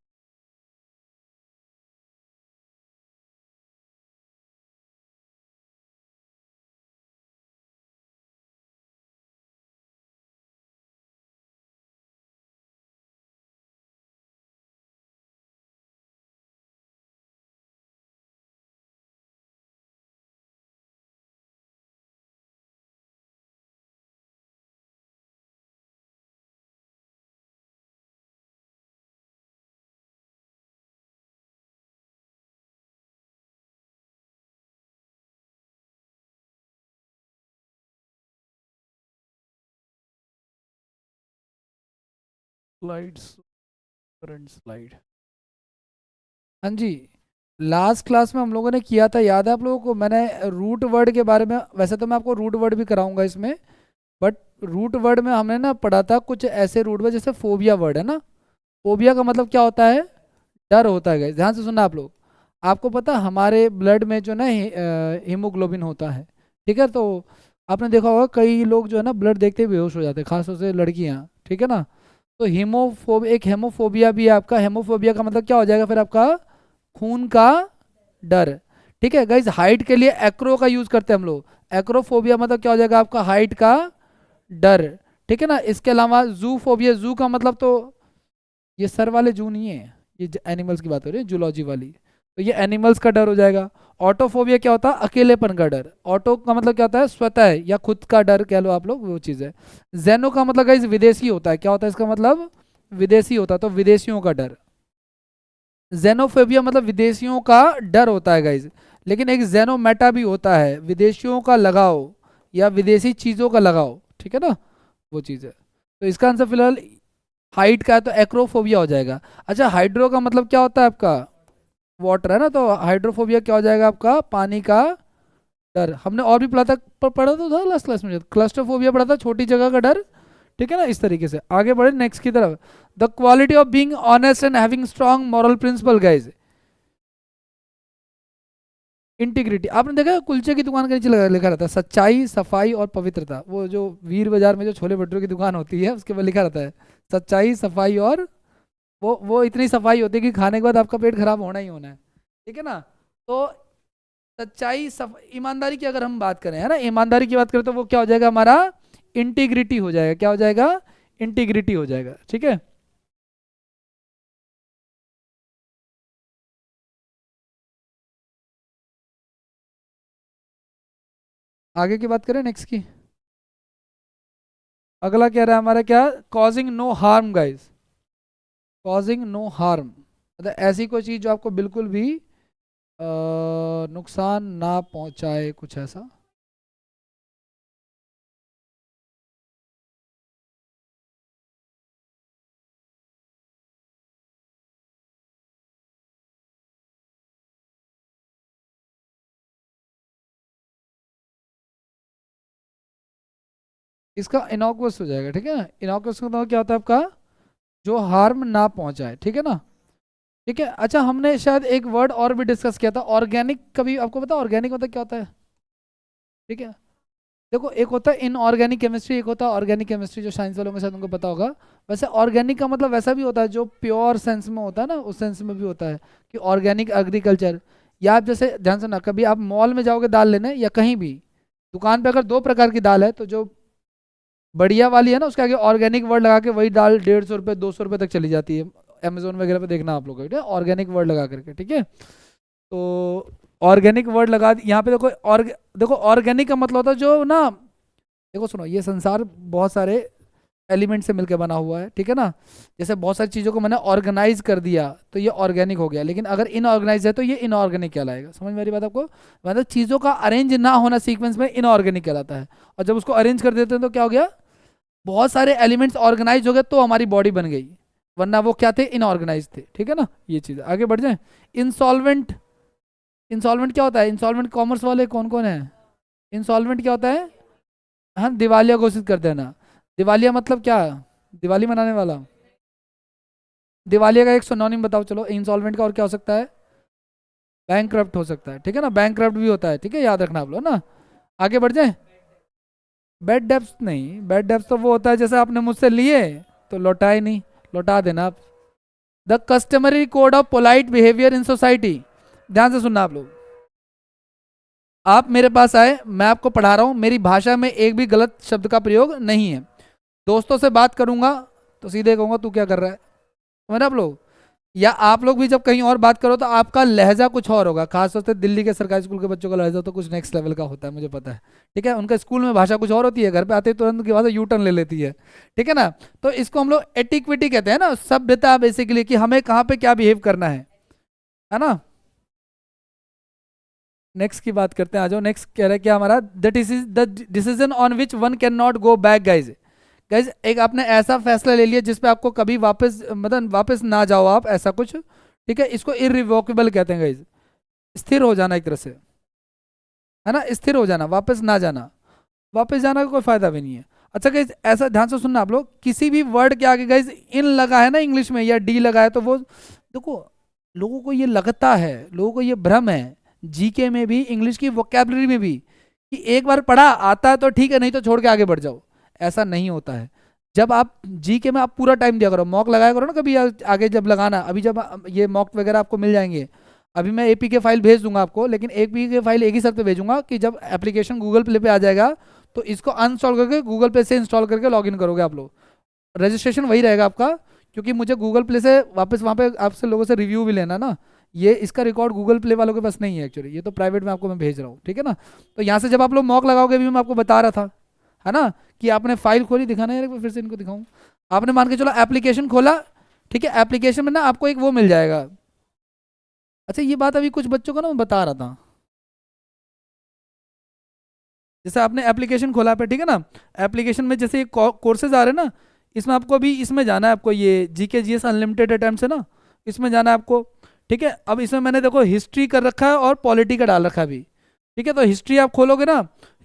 Slides, current slide. हाँ जी, लास्ट क्लास में हम लोगों ने किया था, याद है आप लोगों को? मैंने रूट वर्ड के बारे में, वैसे तो मैं आपको रूट वर्ड भी कराऊंगा इसमें, बट रूट वर्ड में हमने ना पढ़ा था कुछ ऐसे रूट वर्ड, जैसे फोबिया वर्ड है ना। फोबिया का मतलब क्या होता है? डर होता है। गाइस ध्यान से सुनना आप लोग। आपको पता है हमारे ब्लड में जो ना हीमोग्लोबिन होता है, ठीक है? तो आपने देखा होगा कई लोग जो है ना ब्लड देखते ही बेहोश हो जाते हैं, खासतौर से लड़कियां, ठीक है ना। तो एक हेमोफोबिया भी है आपका। हेमोफोबिया का मतलब क्या हो जाएगा फिर आपका? खून का डर। ठीक है गाइज, हाइट के लिए एक्रो का यूज करते हैं हम लोग। एक्रोफोबिया मतलब क्या हो जाएगा आपका? हाइट का डर। ठीक है ना। इसके अलावा जू फोबिया, जू का मतलब तो ये सर वाले जू नहीं है, ये एनिमल्स की बात हो रही है, जूलॉजी वाली। तो ये एनिमल्स का डर हो जाएगा। ऑटोफोबिया क्या होता है? अकेलेपन का डर। ऑटो का मतलब क्या होता है? स्वतः या खुद का डर कह लो आप लोग, वो चीज़ है। जेनो का मतलब गाइज विदेशी होता है। क्या होता है इसका मतलब? विदेशी होता है, तो विदेशियों का डर। जेनोफोबिया मतलब विदेशियों का डर होता है गाइज। लेकिन एक जेनोमेटा भी होता है, विदेशियों का लगाव या विदेशी चीज़ों का लगाव। ठीक है ना, वो चीज़ है। तो इसका आंसर फिलहाल हाइट का है, तो एक्रोफोबिया हो जाएगा। अच्छा, हाइड्रो का मतलब क्या होता है आपका? वाटर है ना, तो हाइड्रोफोबिया क्या हो जाएगा आपका? पानी का डर। हमने और भी पढ़ा था, पढ़ा तो था लास्ट क्लास में, क्लस्ट्रोफोबिया पढ़ा था, छोटी जगह का डर। ठीक है ना। इस तरीके से आगे बढ़े नेक्स्ट की तरफ। The quality of being honest and having strong moral principle guys. Integrity. आपने देखा है कुलचे की दुकान के नीचे लिखा रहता है सच्चाई, सफाई और पवित्रता। वो जो वीर बाजार में जो छोले भटूरे की दुकान होती है उसके ऊपर लिखा रहता है सच्चाई, सफाई और वो इतनी सफाई होती है कि खाने के बाद आपका पेट खराब होना ही होना है। ठीक है ना। तो सच्चाई, ईमानदारी की अगर हम बात करें, है ना, ईमानदारी की बात करें तो वो क्या हो जाएगा हमारा? इंटीग्रिटी हो जाएगा। क्या हो जाएगा? इंटीग्रिटी हो जाएगा। ठीक है। आगे की बात करें नेक्स्ट की। अगला कह रहा है हमारा क्या? Causing no harm guys. Causing no harm मतलब ऐसी कोई चीज़ जो आपको बिल्कुल भी नुकसान ना पहुंचाए, कुछ ऐसा। इसका इनॉक्वस हो जाएगा। ठीक है ना। इनॉक्वस का मतलब क्या होता है आपका? जो हार्म ना पहुंचाए। ठीक है ना। ठीक है। अच्छा, हमने शायद एक वर्ड और भी डिस्कस किया था, ऑर्गेनिक। कभी आपको पता ऑर्गेनिक मतलब क्या होता है? ठीक है। देखो, एक होता है इनऑर्गेनिक केमिस्ट्री, एक होता है ऑर्गेनिक केमिस्ट्री, जो साइंस वालों के साथ उनको पता होगा। वैसे ऑर्गेनिक का मतलब वैसा भी होता है जो प्योर सेंस में होता है ना, उस सेंस में भी होता है कि ऑर्गेनिक एग्रीकल्चर। या आप जैसे ध्यान से ना, कभी आप मॉल में जाओगे दाल लेने या कहीं भी दुकान पे, अगर दो प्रकार की दाल है तो जो बढ़िया वाली है ना उसके आगे ऑर्गेनिक वर्ड लगा के वही दाल 150 रुपये 200 रुपये तक चली जाती है। अमेजोन वगैरह पे देखना आप लोग, ऑर्गेनिक वर्ड लगा करके। ठीक है। तो ऑर्गेनिक वर्ड लगा यहाँ पे। देखो देखो ऑर्गेनिक का मतलब होता है जो ना, देखो सुनो, ये संसार बहुत सारे एलिमेंट से मिलकर बना हुआ है। ठीक है ना। जैसे बहुत सारी चीज़ों को मैंने ऑर्गेनाइज कर दिया तो ये ऑर्गेनिक हो गया, लेकिन अगर इनऑर्गेनाइज है तो ये इनऑर्गेनिक कहलाएगा। समझ मेरी बात आपको? मतलब चीज़ों का अरेंज ना होना सीक्वेंस में इनऑर्गेनिक कहलाता है। और जब उसको अरेंज कर देते हैं तो क्या हो गया? बहुत सारे एलिमेंट्स ऑर्गेनाइज हो गए तो हमारी बॉडी बन गई, वरना वो क्या थे? इनऑर्गेनाइज थे। ठीक है ना। ये चीज़ आगे बढ़ जाए। इंसॉल्वेंट। इंसॉल्वेंट क्या होता है? इंसॉल्वेंट कॉमर्स वाले कौन कौन है? इंसॉल्वेंट क्या होता है? हाँ, दिवालिया घोषित कर देना। दिवालिया मतलब क्या? दिवाली मनाने वाला। दिवालिया का एक सिनोनिम बताओ चलो इंसॉल्वेंट का, और क्या हो सकता है? बैंक हो सकता है। ठीक है ना। बैंक भी होता है। ठीक है, याद रखना आप लोग ना। आगे बढ़ जाए। बैड डेब्ट्स नहीं, बैड डेब्ट्स तो वो होता है जैसे आपने मुझसे लिए तो लौटाए नहीं, लौटा देना आप। The customary code of polite behaviour in society. ध्यान से सुनना आप लोग। आप मेरे पास आए, मैं आपको पढ़ा रहा हूँ, मेरी भाषा में एक भी गलत शब्द का प्रयोग नहीं है। दोस्तों से बात करूंगा तो सीधे कहूंगा तू क्या कर रहा है। समझ आप लोग? या आप लोग भी जब कहीं और बात करो तो आपका लहजा कुछ और होगा। खासतौर से दिल्ली के सरकारी स्कूल के बच्चों का लहजा तो कुछ नेक्स्ट लेवल का होता है, मुझे पता है। ठीक है। उनका स्कूल में भाषा कुछ और होती है, घर पे आते ही तुरंत की भाषा यू टर्न ले लेती है। ठीक है ना। तो इसको हम लोग एटिक्विटी कहते हैं ना, सभ्यता बेसिकली, कि हमें कहाँ पे क्या बिहेव करना है ना। नेक्स्ट की बात करते हैं। आ जाओ। नेक्स्ट कह रहा है क्या हमारा? That is the decision on which one can not go back guys. Guys, एक आपने ऐसा फैसला ले लिया जिस पे आपको कभी वापस, मतलब वापस ना जाओ आप, ऐसा कुछ। ठीक है। इसको इरिवोकेबल कहते हैं गाइज। स्थिर हो जाना एक तरह से, है ना, स्थिर हो जाना, वापस ना जाना। वापस जाना का कोई फायदा भी नहीं है। अच्छा गाइज, ऐसा ध्यान से सुनना आप लोग, किसी भी वर्ड के आगे गाइज इन लगा है ना इंग्लिश में, या डी लगा है, तो वो देखो, लोगों को ये लगता है, लोगों को ये भ्रम है, जीके में भी, इंग्लिश की वोकेबलरी में भी, कि एक बार पढ़ा आता है तो ठीक है, नहीं तो छोड़ के आगे बढ़ जाओ। ऐसा नहीं होता है। जब आप जीके में आप पूरा टाइम दिया करो, मॉक लगाया करो ना कभी आगे जब लगाना, अभी जब ये मॉक वगैरह आपको मिल जाएंगे, अभी मैं एपी के फाइल भेज दूंगा आपको, लेकिन एपी के फाइल एक ही शर्त पे भेजूंगा कि जब एप्लीकेशन गूगल प्ले पे आ जाएगा तो इसको अनइंस्टॉल करके गूगल प्ले से इंस्टॉल करके लॉगिन करोगे आप लोग। रजिस्ट्रेशन वही रहेगा आपका, क्योंकि मुझे गूगल प्ले से वापस वहाँ पे आपसे लोगों से रिव्यू भी लेना ना, ये इसका रिकॉर्ड गूगल प्ले वालों के पास नहीं है एक्चुअली, ये तो प्राइवेट में आपको मैं भेज रहा हूँ, ठीक है ना। तो यहाँ से जब आप लोग मॉक लगाओगे, भी मैं आपको बता रहा था, है ना, कि आपने फाइल खोली, दिखाना है फिर से इनको दिखाऊँ, आपने मान के चलो एप्लीकेशन खोला, ठीक है, एप्लीकेशन में ना आपको एक वो मिल जाएगा। अच्छा ये बात अभी कुछ बच्चों को ना मैं बता रहा था, जैसे आपने एप्लीकेशन खोला पे, ठीक है ना, एप्लीकेशन में जैसे ये कोर्सेज आ रहे हैं ना, इसमें आपको अभी इसमें जाना है, आपको ये जीके जीएस अनलिमिटेड अटेम्प्ट है ना, इसमें जाना है आपको, ठीक है। अब इसमें मैंने देखो हिस्ट्री कर रखा है और पॉलिटी का डाल रखा है अभी, ठीक है। तो हिस्ट्री आप खोलोगे ना,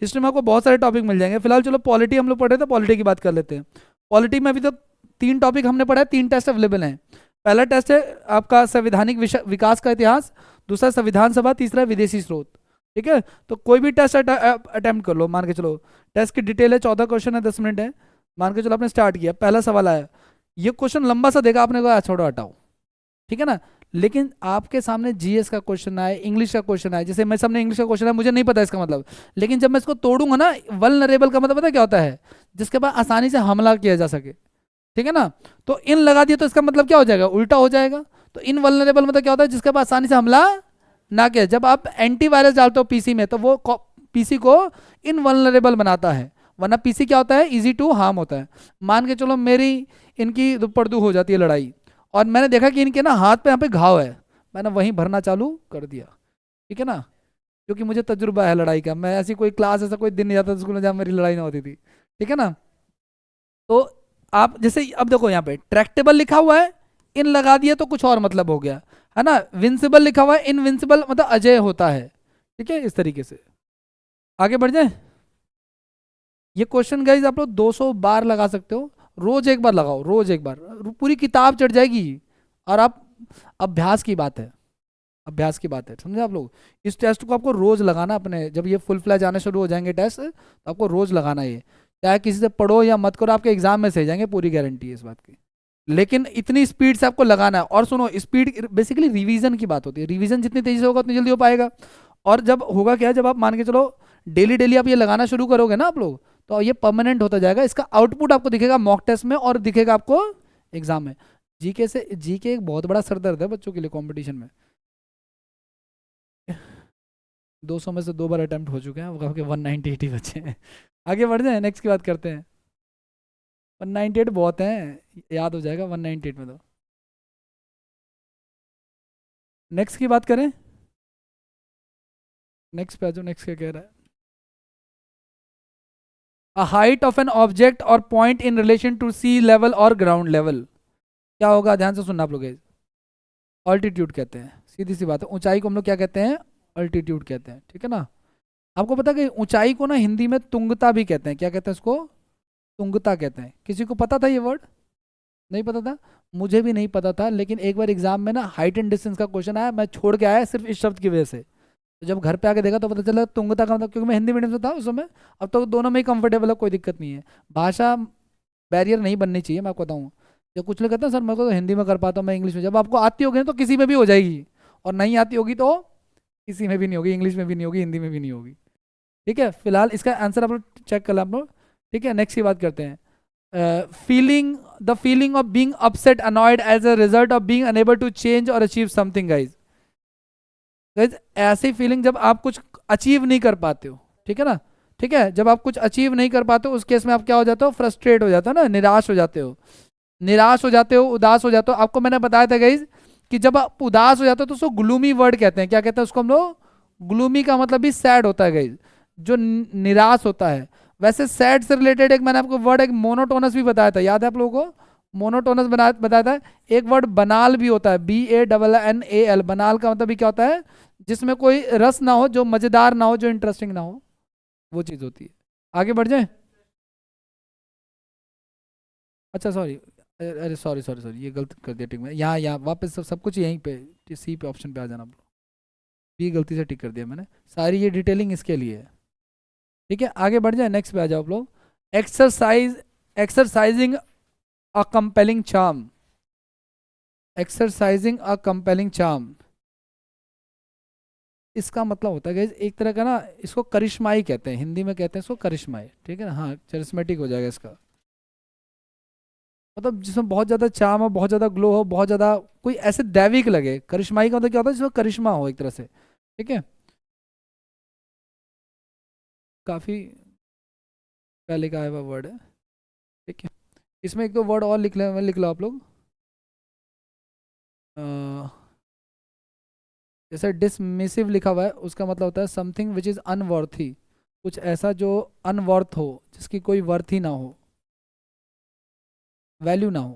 हिस्ट्री में आपको बहुत सारे टॉपिक मिल जाएंगे। फिलहाल चलो पॉलिटी हम लोग पढ़े थे, पॉलिटी की बात कर लेते हैं। पॉलिटी में अभी तक 3 टॉपिक हमने पढ़ा है, 3 टेस्ट अवेलेबल हैं। पहला टेस्ट है आपका संवैधानिक विकास का इतिहास, दूसरा संविधान सभा, तीसरा विदेशी स्रोत, ठीक है। तो कोई भी टेस्ट अटेम्प्ट कर लो, मान के चलो टेस्ट की डिटेल है, 14 क्वेश्चन है, 10 मिनट है, मान के चलो आपने स्टार्ट किया, पहला सवाल आया, ये क्वेश्चन लंबा सा देगा, आपने कहा छोड़ो हटाओ, ठीक है ना। लेकिन आपके सामने जीएस का क्वेश्चन आए, इंग्लिश का क्वेश्चन आए, जैसे मेरे सामने इंग्लिश का क्वेश्चन है, मुझे नहीं पता इसका मतलब, लेकिन जब मैं इसको तोड़ूंगा ना, वल्नरेबल का मतलब पता है क्या होता है, जिसके बाद आसानी से हमला किया जा सके, ठीक है ना। तो इन लगा दिए तो इसका मतलब क्या हो जाएगा, उल्टा हो जाएगा। तो इन वल्नरेबल मतलब क्या होता है, जिसके बाद आसानी से हमला ना किया। जब आप एंटीवायरस डालते हो पीसी में, तो वो पीसी को इनवल्नरेबल बनाता है, वरना पीसी क्या होता है, इजी टू हार्म होता है। मान के चलो मेरी इनकी दुपड़दू हो जाती है लड़ाई, और मैंने देखा कि इनके ना हाथ पे यहाँ पे घाव है, मैंने वहीं भरना चालू कर दिया, ठीक है ना, क्योंकि मुझे तजुर्बा है लड़ाई का, मैं ऐसी कोई क्लास, ऐसा कोई दिन नहीं जाता स्कूल में जहाँ मेरी लड़ाई ना होती थी, ठीक है ना। तो आप जैसे अब देखो यहाँ पे ट्रैक्टेबल लिखा हुआ है, इन लगा दिया तो कुछ और मतलब हो गया, है ना। विंसिबल लिखा हुआ है, इनविंसिबल मतलब अजय होता है, ठीक है। इस तरीके से आगे बढ़ जाए। ये क्वेश्चन गाइज आप लोग 200 बार लगा सकते हो, रोज एक बार लगाओ, रोज एक बार, पूरी किताब चढ़ जाएगी। और आप, अभ्यास की बात है, अभ्यास की बात है, समझे आप लोग। इस टेस्ट को आपको रोज लगाना, अपने जब ये फुल फ्लैश आने शुरू हो जाएंगे टेस्ट, तो आपको रोज लगाना ये, चाहे किसी से पढ़ो या मत करो, आपके एग्जाम में सही जाएंगे, पूरी गारंटी है इस बात की। लेकिन इतनी स्पीड से आपको लगाना है। और सुनो, स्पीड बेसिकली रिवीजन की बात होती है, रिवीजन जितनी तेजी से होगा उतनी जल्दी हो पाएगा। और जब होगा क्या, जब आप मान के चलो डेली डेली आप ये लगाना शुरू करोगे ना आप लोग, तो ये परमानेंट होता जाएगा, इसका आउटपुट आपको दिखेगा मॉक टेस्ट में और दिखेगा आपको एग्जाम में। जीके से, जीके एक बहुत बड़ा सरदर्द है बच्चों के लिए कंपटीशन में। 200 में से 2 बार अटेम्प्ट हो चुके हैं, वो के 198 बच्चे हैं। आगे बढ़ जाए, नेक्स्ट की बात करते हैं। 198 बहुत हैं, याद हो जाएगा 198 में तो। नेक्स्ट की बात करें, नेक्स्ट पे आ जाओ, नेक्स्ट क्या कह रहा है। A height of an object और point in relation to sea level और ग्राउंड लेवल, क्या होगा, ध्यान से सुनना आप लोग। ऑल्टीट्यूड कहते हैं, सीधी सी बात है, ऊंचाई को हम लोग क्या कहते हैं, अल्टीट्यूड कहते हैं, ठीक है ना। आपको पता है कि ऊंचाई को ना हिंदी में तुंगता भी कहते हैं, क्या कहते हैं उसको, तुंगता कहते हैं। किसी को पता था ये वर्ड, नहीं पता था, मुझे भी नहीं पता था, लेकिन एक बार एग्जाम में ना हाइट एंड डिस्टेंस का क्वेश्चन आया, मैं छोड़ के आया सिर्फ इस शब्द की वजह से। तो जब घर पे आके देखा तो पता चला तुंगता का मतलब, क्योंकि मैं हिंदी मीडियम से था उस समय, अब तो दोनों में ही कंफर्टेबल है, कोई दिक्कत नहीं है। भाषा बैरियर नहीं बननी चाहिए, मैं आपको बताऊँ। जो कुछ लोग कहते हैं सर मेरे को तो हिंदी में कर पाता हूँ मैं इंग्लिश में, जब आपको आती होगी ना तो किसी में भी हो जाएगी, और नहीं आती होगी तो किसी में भी नहीं होगी, इंग्लिश में भी नहीं होगी, हिंदी में भी नहीं होगी, ठीक है। फिलहाल इसका आंसर आप लोग चेक कर लो आप लोग, ठीक है। नेक्स्ट की बात करते हैं। Feeling, the feeling of being upset annoyed as a result of being unable to change और अचीव समथिंग गाइज। गाइज ऐसी फीलिंग जब आप कुछ अचीव नहीं कर पाते हो, ठीक है ना, ठीक है, जब आप कुछ अचीव नहीं कर पाते हो उस केस में आप क्या हो जाते हो, फ्रस्ट्रेट हो जाते हो ना, निराश हो जाते हो, निराश हो जाते हो, उदास हो जाते हो। आपको मैंने बताया था गाइज कि जब आप उदास हो जाते हो तो उसको ग्लूमी वर्ड कहते हैं, क्या कहते हैं उसको हम लोग, ग्लूमी का मतलब भी सैड होता है गाइज, जो निराश होता है। वैसे सैड से रिलेटेड एक मैंने आपको वर्ड, एक मोनोटोनस भी बताया था, याद है आप लोगों को, मोनोटोनस बताया था। एक वर्ड बनाल भी होता है, BANNAL, बनाल का मतलब भी क्या होता है, जिसमें कोई रस ना हो, जो मजेदार ना हो, जो इंटरेस्टिंग ना हो, वो चीज होती है। आगे बढ़ जाए। अच्छा सॉरी, अरे सॉरी सॉरी सॉरी, ये गलत कर दिया टिक में, यहाँ यहाँ वापस सब कुछ यहीं पे सी पे ऑप्शन पे आ जाना आप लोग, ये गलती से टिक कर दिया मैंने, सारी ये डिटेलिंग इसके लिए है, ठीक है। आगे बढ़ जाए, नेक्स्ट पे आ जाओ आप लोग। एक्सरसाइज एक्सरसाइजिंग अ कंपेलिंग चार्म, एक्सरसाइजिंग अ कंपेलिंग चार्म, इसका मतलब होता है guys, एक तरह का ना, इसको करिश्माई कहते हैं, हिंदी में कहते हैं इसको करिश्माई, ठीक है ना, हाँ चरिस्मेटिक हो जाएगा इसका, मतलब जिसमें बहुत ज्यादा चार्म हो, बहुत ज्यादा ग्लो हो, बहुत ज्यादा कोई ऐसे दैविक लगे। करिश्माई का मतलब क्या होता है, जिसमें करिश्मा हो एक तरह से, ठीक है, काफी पहले का आया हुआ वर्ड है, ठीक है। इसमें एक दो वर्ड और लिख लो आप लोग। अ, जैसे डिसमिसिव लिखा हुआ है, उसका मतलब होता है समथिंग विच इज़ अनवर्थी, कुछ ऐसा जो अनवर्थ हो, जिसकी कोई वर्थ ही ना हो, वैल्यू ना हो,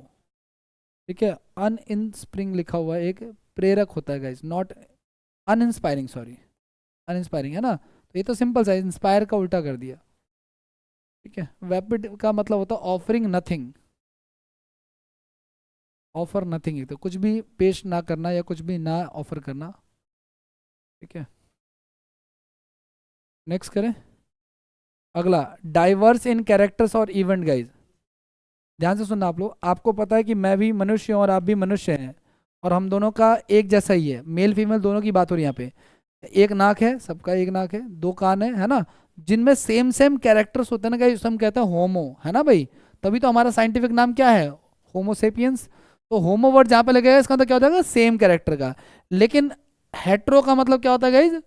ठीक है। अनइंस्प्रिंग लिखा हुआ है, एक प्रेरक होता है guys, not uninspiring, sorry, uninspiring है ना, तो ये तो सिंपल सा इंस्पायर का उल्टा कर दिया, ठीक है। वैपिड का मतलब होता है ऑफरिंग नथिंग, ऑफर नथिंग, तो कुछ भी पेश ना करना या कुछ भी ना ऑफर करना, ठीक है। नेक्स्ट करें, अगला, डाइवर्स इन कैरेक्टर्स और इवेंट गाइज, ध्यान से सुनना आप लोग, आपको पता है कि मैं भी मनुष्य हूँ और आप भी मनुष्य हैं, और हम दोनों का एक जैसा ही है, मेल फीमेल दोनों की बात हो रही है यहाँ पे, एक नाक है, सबका एक नाक है, दो कान है ना, जिनमें सेम सेम कैरेक्टर्स होते हैं ना गाइस, हम कहते हैं होमो, है ना भाई, तभी तो हमारा साइंटिफिक नाम क्या है, होमोसेपियंस। तो होमो वर्ड जहाँ पे लगेगा इसका मतलब क्या होता है, सेम कैरेक्टर का। लेकिन हेट्रो का मतलब क्या होता है गाइज,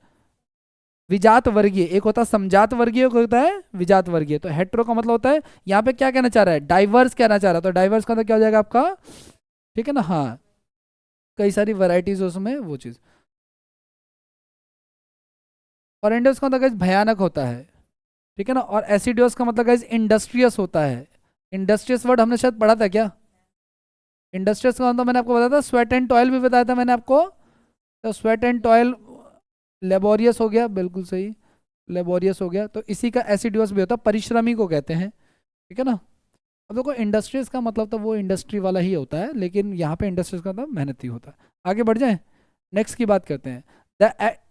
विजात वर्गीय, एक होता है समजात वर्गीय, एक होता है विजात वर्गीय। तो हेट्रो का मतलब होता है, यहाँ पे क्या कहना चाह रहा है, डाइवर्स कहना चाह रहा है, तो डाइवर्स का मतलब क्या हो जाएगा आपका, ठीक है ना, हाँ, कई सारी वैरायटीज उसमें वो चीज़। और इंडस का मतलब guys भयानक होता है, ठीक है ना। और एसिडियस का मतलब गाइज इंडस्ट्रियस होता है, इंडस्ट्रियस वर्ड हमने शायद पढ़ा था क्या, इंडस्ट्रियस का मतलब मैंने आपको बताया था, स्वेट एंड टॉयल भी बताया था मैंने आपको, तो स्वेट एंड टॉयल लेबोरियस हो गया, बिल्कुल सही, लेबोरियस हो गया, तो इसी का एसिडियस भी होता है, परिश्रमी को कहते हैं, ठीक है ना। अब देखो इंडस्ट्रीज का मतलब तो वो इंडस्ट्री वाला ही होता है, लेकिन यहाँ पे इंडस्ट्रीज का मतलब मेहनती होता है। आगे बढ़ जाए, नेक्स्ट की बात करते हैं।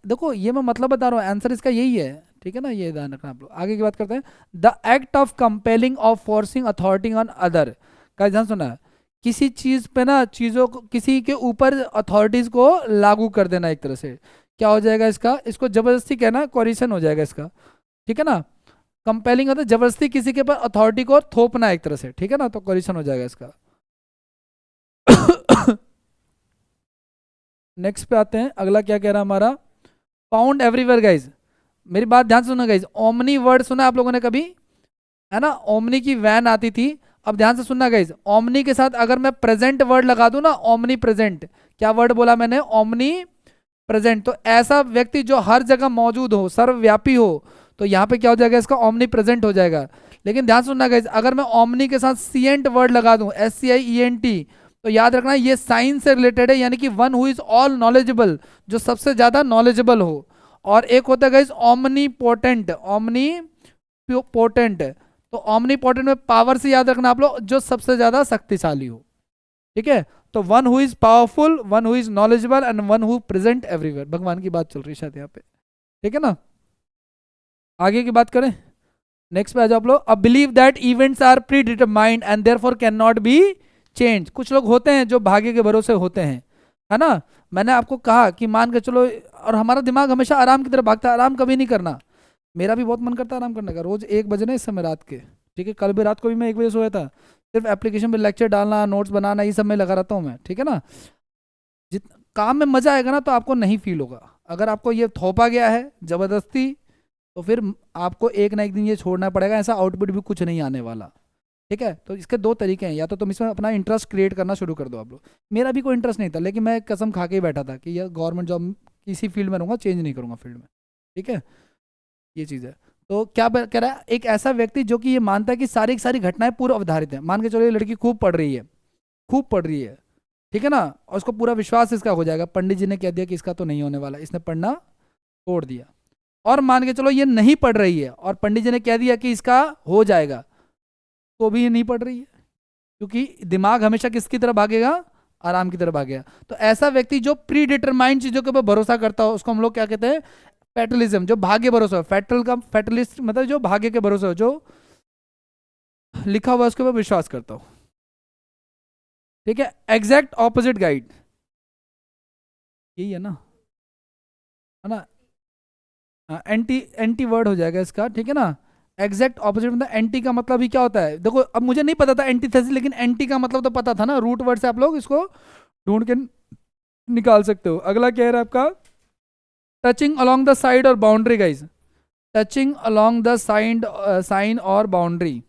देखो ये मैं मतलब बता रहा हूँ, आंसर इसका यही है, ठीक है ना, ये ध्यान रखना आप लोग। आगे की बात करते हैं, the act of compelling of forcing authority on other, का ध्यान सुना है, किसी चीज पे ना, चीजों को किसी के ऊपर अथॉरिटीज को लागू कर देना, एक तरह से क्या हो जाएगा इसका, इसको जबरदस्ती कहना, कोरिशन हो जाएगा इसका, ठीक है ना। कंपेलिंग होता है जबरदस्ती किसी के ऊपर अथॉरिटी को थोपना एक तरह से, ठीक है ना, तो कोरिशन हो जाएगा इसका। नेक्स्ट पे आते हैं, अगला क्या कह रहा है हमारा, फाउंड एवरीवेयर गाइज, मेरी बात ध्यान सुनो गाइज, ओमनी वर्ड सुना आप लोगों ने कभी, है ना, ओमनी की वैन आती थी। अब ध्यान से सुनना गाइज, ओमनी के साथ अगर मैं प्रेजेंट वर्ड लगा दूं ना, ओमनी प्रेजेंट, क्या वर्ड बोला मैंने, ओमनी प्रेजेंट, तो ऐसा व्यक्ति जो हर जगह मौजूद हो, सर्वव्यापी हो, तो यहाँ पे क्या हो जाएगा इसका, ओमनी प्रेजेंट हो जाएगा। लेकिन ध्यान सुनना गाइज, अगर मैं ओमनी के साथ सीएंट वर्ड लगा दूं, SCIENT, तो याद रखना ये साइंस से रिलेटेड है, यानी कि one who is all knowledgeable, जो सबसे ज्यादा नॉलेजेबल हो। और एक होता है guys omni potent, omni potent, तो ओमनी पोटेंट में पावर से याद रखना आप लोग, जो सबसे ज्यादा शक्तिशाली हो, ठीक है। तो one who is powerful, one who is knowledgeable and one who present everywhere, भगवान की बात चल रही है शायद यहाँ पे, ठीक है ना। आगे की बात करें, नेक्स्ट पे आ जाओ आप लोग, अब believe that events are predetermined and therefore can not be change, कुछ लोग होते हैं जो भाग्य के भरोसे होते हैं, है ना। मैंने आपको कहा कि मान के चलो, और हमारा दिमाग हमेशा आराम की तरफ भागता है, आराम कभी नहीं करना, मेरा भी बहुत मन करता है आराम करने का, रोज 1 बजे ना इस समय रात के, ठीक है, कल भी रात को भी मैं 1 बजे सोया था, सिर्फ एप्लीकेशन पे लेक्चर डालना, नोट्स बनाना, ये सब में लगा रहता हूँ मैं, ठीक है ना। जित काम में मजा आएगा ना, तो आपको नहीं फील होगा, अगर आपको ये थोपा गया है जबरदस्ती, तो फिर आपको एक ना एक दिन ये छोड़ना पड़ेगा, ऐसा आउटपुट भी कुछ नहीं आने वाला, ठीक है। तो इसके दो तरीके हैं, या तो तुम इसमें अपना इंटरेस्ट क्रिएट करना शुरू कर दो आप लोग, मेरा भी कोई इंटरेस्ट नहीं था, लेकिन मैं कसम खा के ही बैठा था कि यार गवर्नमेंट जॉब किसी फील्ड में रहूँगा, चेंज नहीं करूँगा फील्ड में, ठीक है, ये चीज़ है। तो क्या कह रहा है, एक ऐसा व्यक्ति जो कि ये मानता है कि सारी की सारी घटनाएं पूर्व अवधारित हैं, मान के चलो ये लड़की खूब पढ़ रही है, खूब पढ़ रही है, ठीक है ना, और उसको पूरा विश्वास इसका हो जाएगा, पंडित जी ने कह दिया कि इसका तो नहीं होने वाला, इसने पढ़ना छोड़ दिया। और मान के चलो ये नहीं पढ़ रही है, और पंडित जी ने कह दिया कि इसका हो जाएगा, तो भी ये नहीं पढ़ रही है, क्योंकि दिमाग हमेशा किसकी तरफ भागेगा, आराम की तरफ भागेगा। तो ऐसा व्यक्ति जो प्री डिटरमाइंड चीजों के ऊपर भरोसा करता हो, उसको हम लोग क्या कहते हैं, फैटलिज्म, जो भाग्य भरोसा हो, फैटल का फैटलिस्ट मतलब जो भाग्य के भरोसे हो, जो लिखा हुआ है उसके ऊपर विश्वास करता हूँ। ठीक है, एग्जैक्ट ऑपोजिट गाइड, यही है ना, है ना। एंटी एंटी वर्ड हो जाएगा इसका, ठीक है ना। एग्जैक्ट ऑपोजिट मतलब एंटी का मतलब ही क्या होता है, देखो अब मुझे नहीं पता था एंटीथेसिस, लेकिन एंटी का मतलब तो पता था ना, रूट वर्ड से आप लोग इसको ढूंढ के निकाल सकते हो। अगला क्या है आपका, टचिंग अलोंग द साइड और boundary guys, touching along the side, sign और बाउंड्री।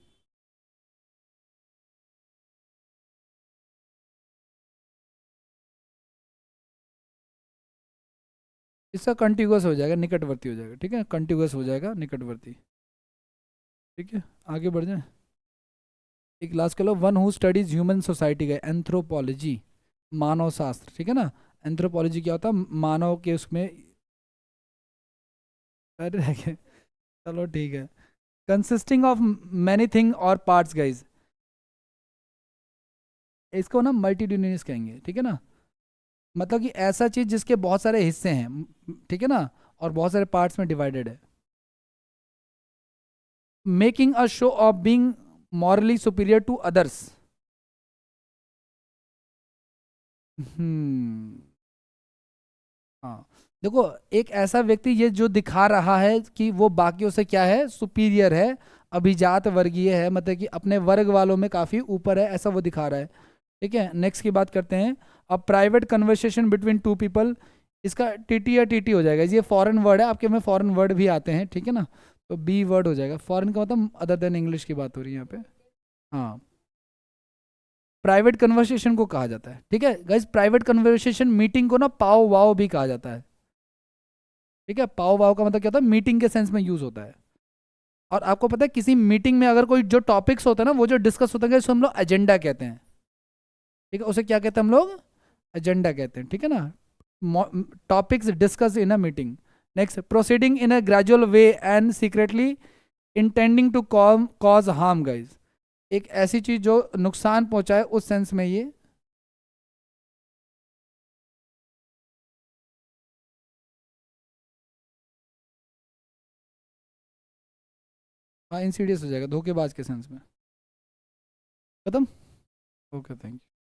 इसका कंटिन्यूअस हो जाएगा, निकटवर्ती हो जाएगा, ठीक है, कंटिन्यूअस हो जाएगा, निकटवर्ती। ठीक है, आगे बढ़ जाए। एक क्लास के लो, one who studies human society का एंथ्रोपोलॉजी, मानव शास्त्र, ठीक है ना। एंथ्रोपोलॉजी क्या होता है, मानव के उसमें, अरे चलो ठीक है। कंसिस्टिंग ऑफ मैनी थिंग और पार्ट्स गाइज, इसको ना मल्टीट्यूडिनस कहेंगे, ठीक है ना। मतलब कि ऐसा चीज जिसके बहुत सारे हिस्से हैं, ठीक है ना, और बहुत सारे पार्ट्स में डिवाइडेड है। Making a show of being morally superior to others. Hmm, हाँ, देखो एक ऐसा व्यक्ति ये जो दिखा रहा है कि वो बाकियों से क्या है, सुपीरियर है, अभिजात वर्गीय है, मतलब कि अपने वर्ग वालों में काफी ऊपर है, ऐसा वो दिखा रहा है। ठीक है, नेक्स्ट की बात करते हैं। अब private conversation between two people, इसका टीटी या टीटी हो जाएगा, ये फॉरेन वर्ड है, आपके में फॉरेन वर्ड भी आते हैं, ठीक है ना। तो बी वर्ड हो जाएगा, फॉरेन का मतलब अदर देन इंग्लिश की बात हो रही है यहाँ पे। हाँ, प्राइवेट कन्वर्सेशन को कहा जाता है, ठीक है गाइज, प्राइवेट कन्वर्सेशन मीटिंग को ना पाओ वाओ भी कहा जाता है। ठीक है, पाओ वाओ का मतलब क्या होता है, मीटिंग के सेंस में यूज होता है। और आपको पता है किसी मीटिंग में अगर कोई जो टॉपिक्स होते हैं ना, वो जो डिस्कस होते हैं उसको हम लोग एजेंडा कहते हैं। ठीक है, उसे क्या कहते हैं हम लोग, एजेंडा कहते हैं, ठीक है ना। Topics discuss in a meeting. Next, proceeding in a gradual way and secretly intending to cause harm guys, एक ऐसी चीज जो नुकसान पहुंचाए, उस सेंस में ये। हाँ, इंसीडियस हो जाएगा, धोखेबाज के सेंस में। खत्म। Okay, thank you.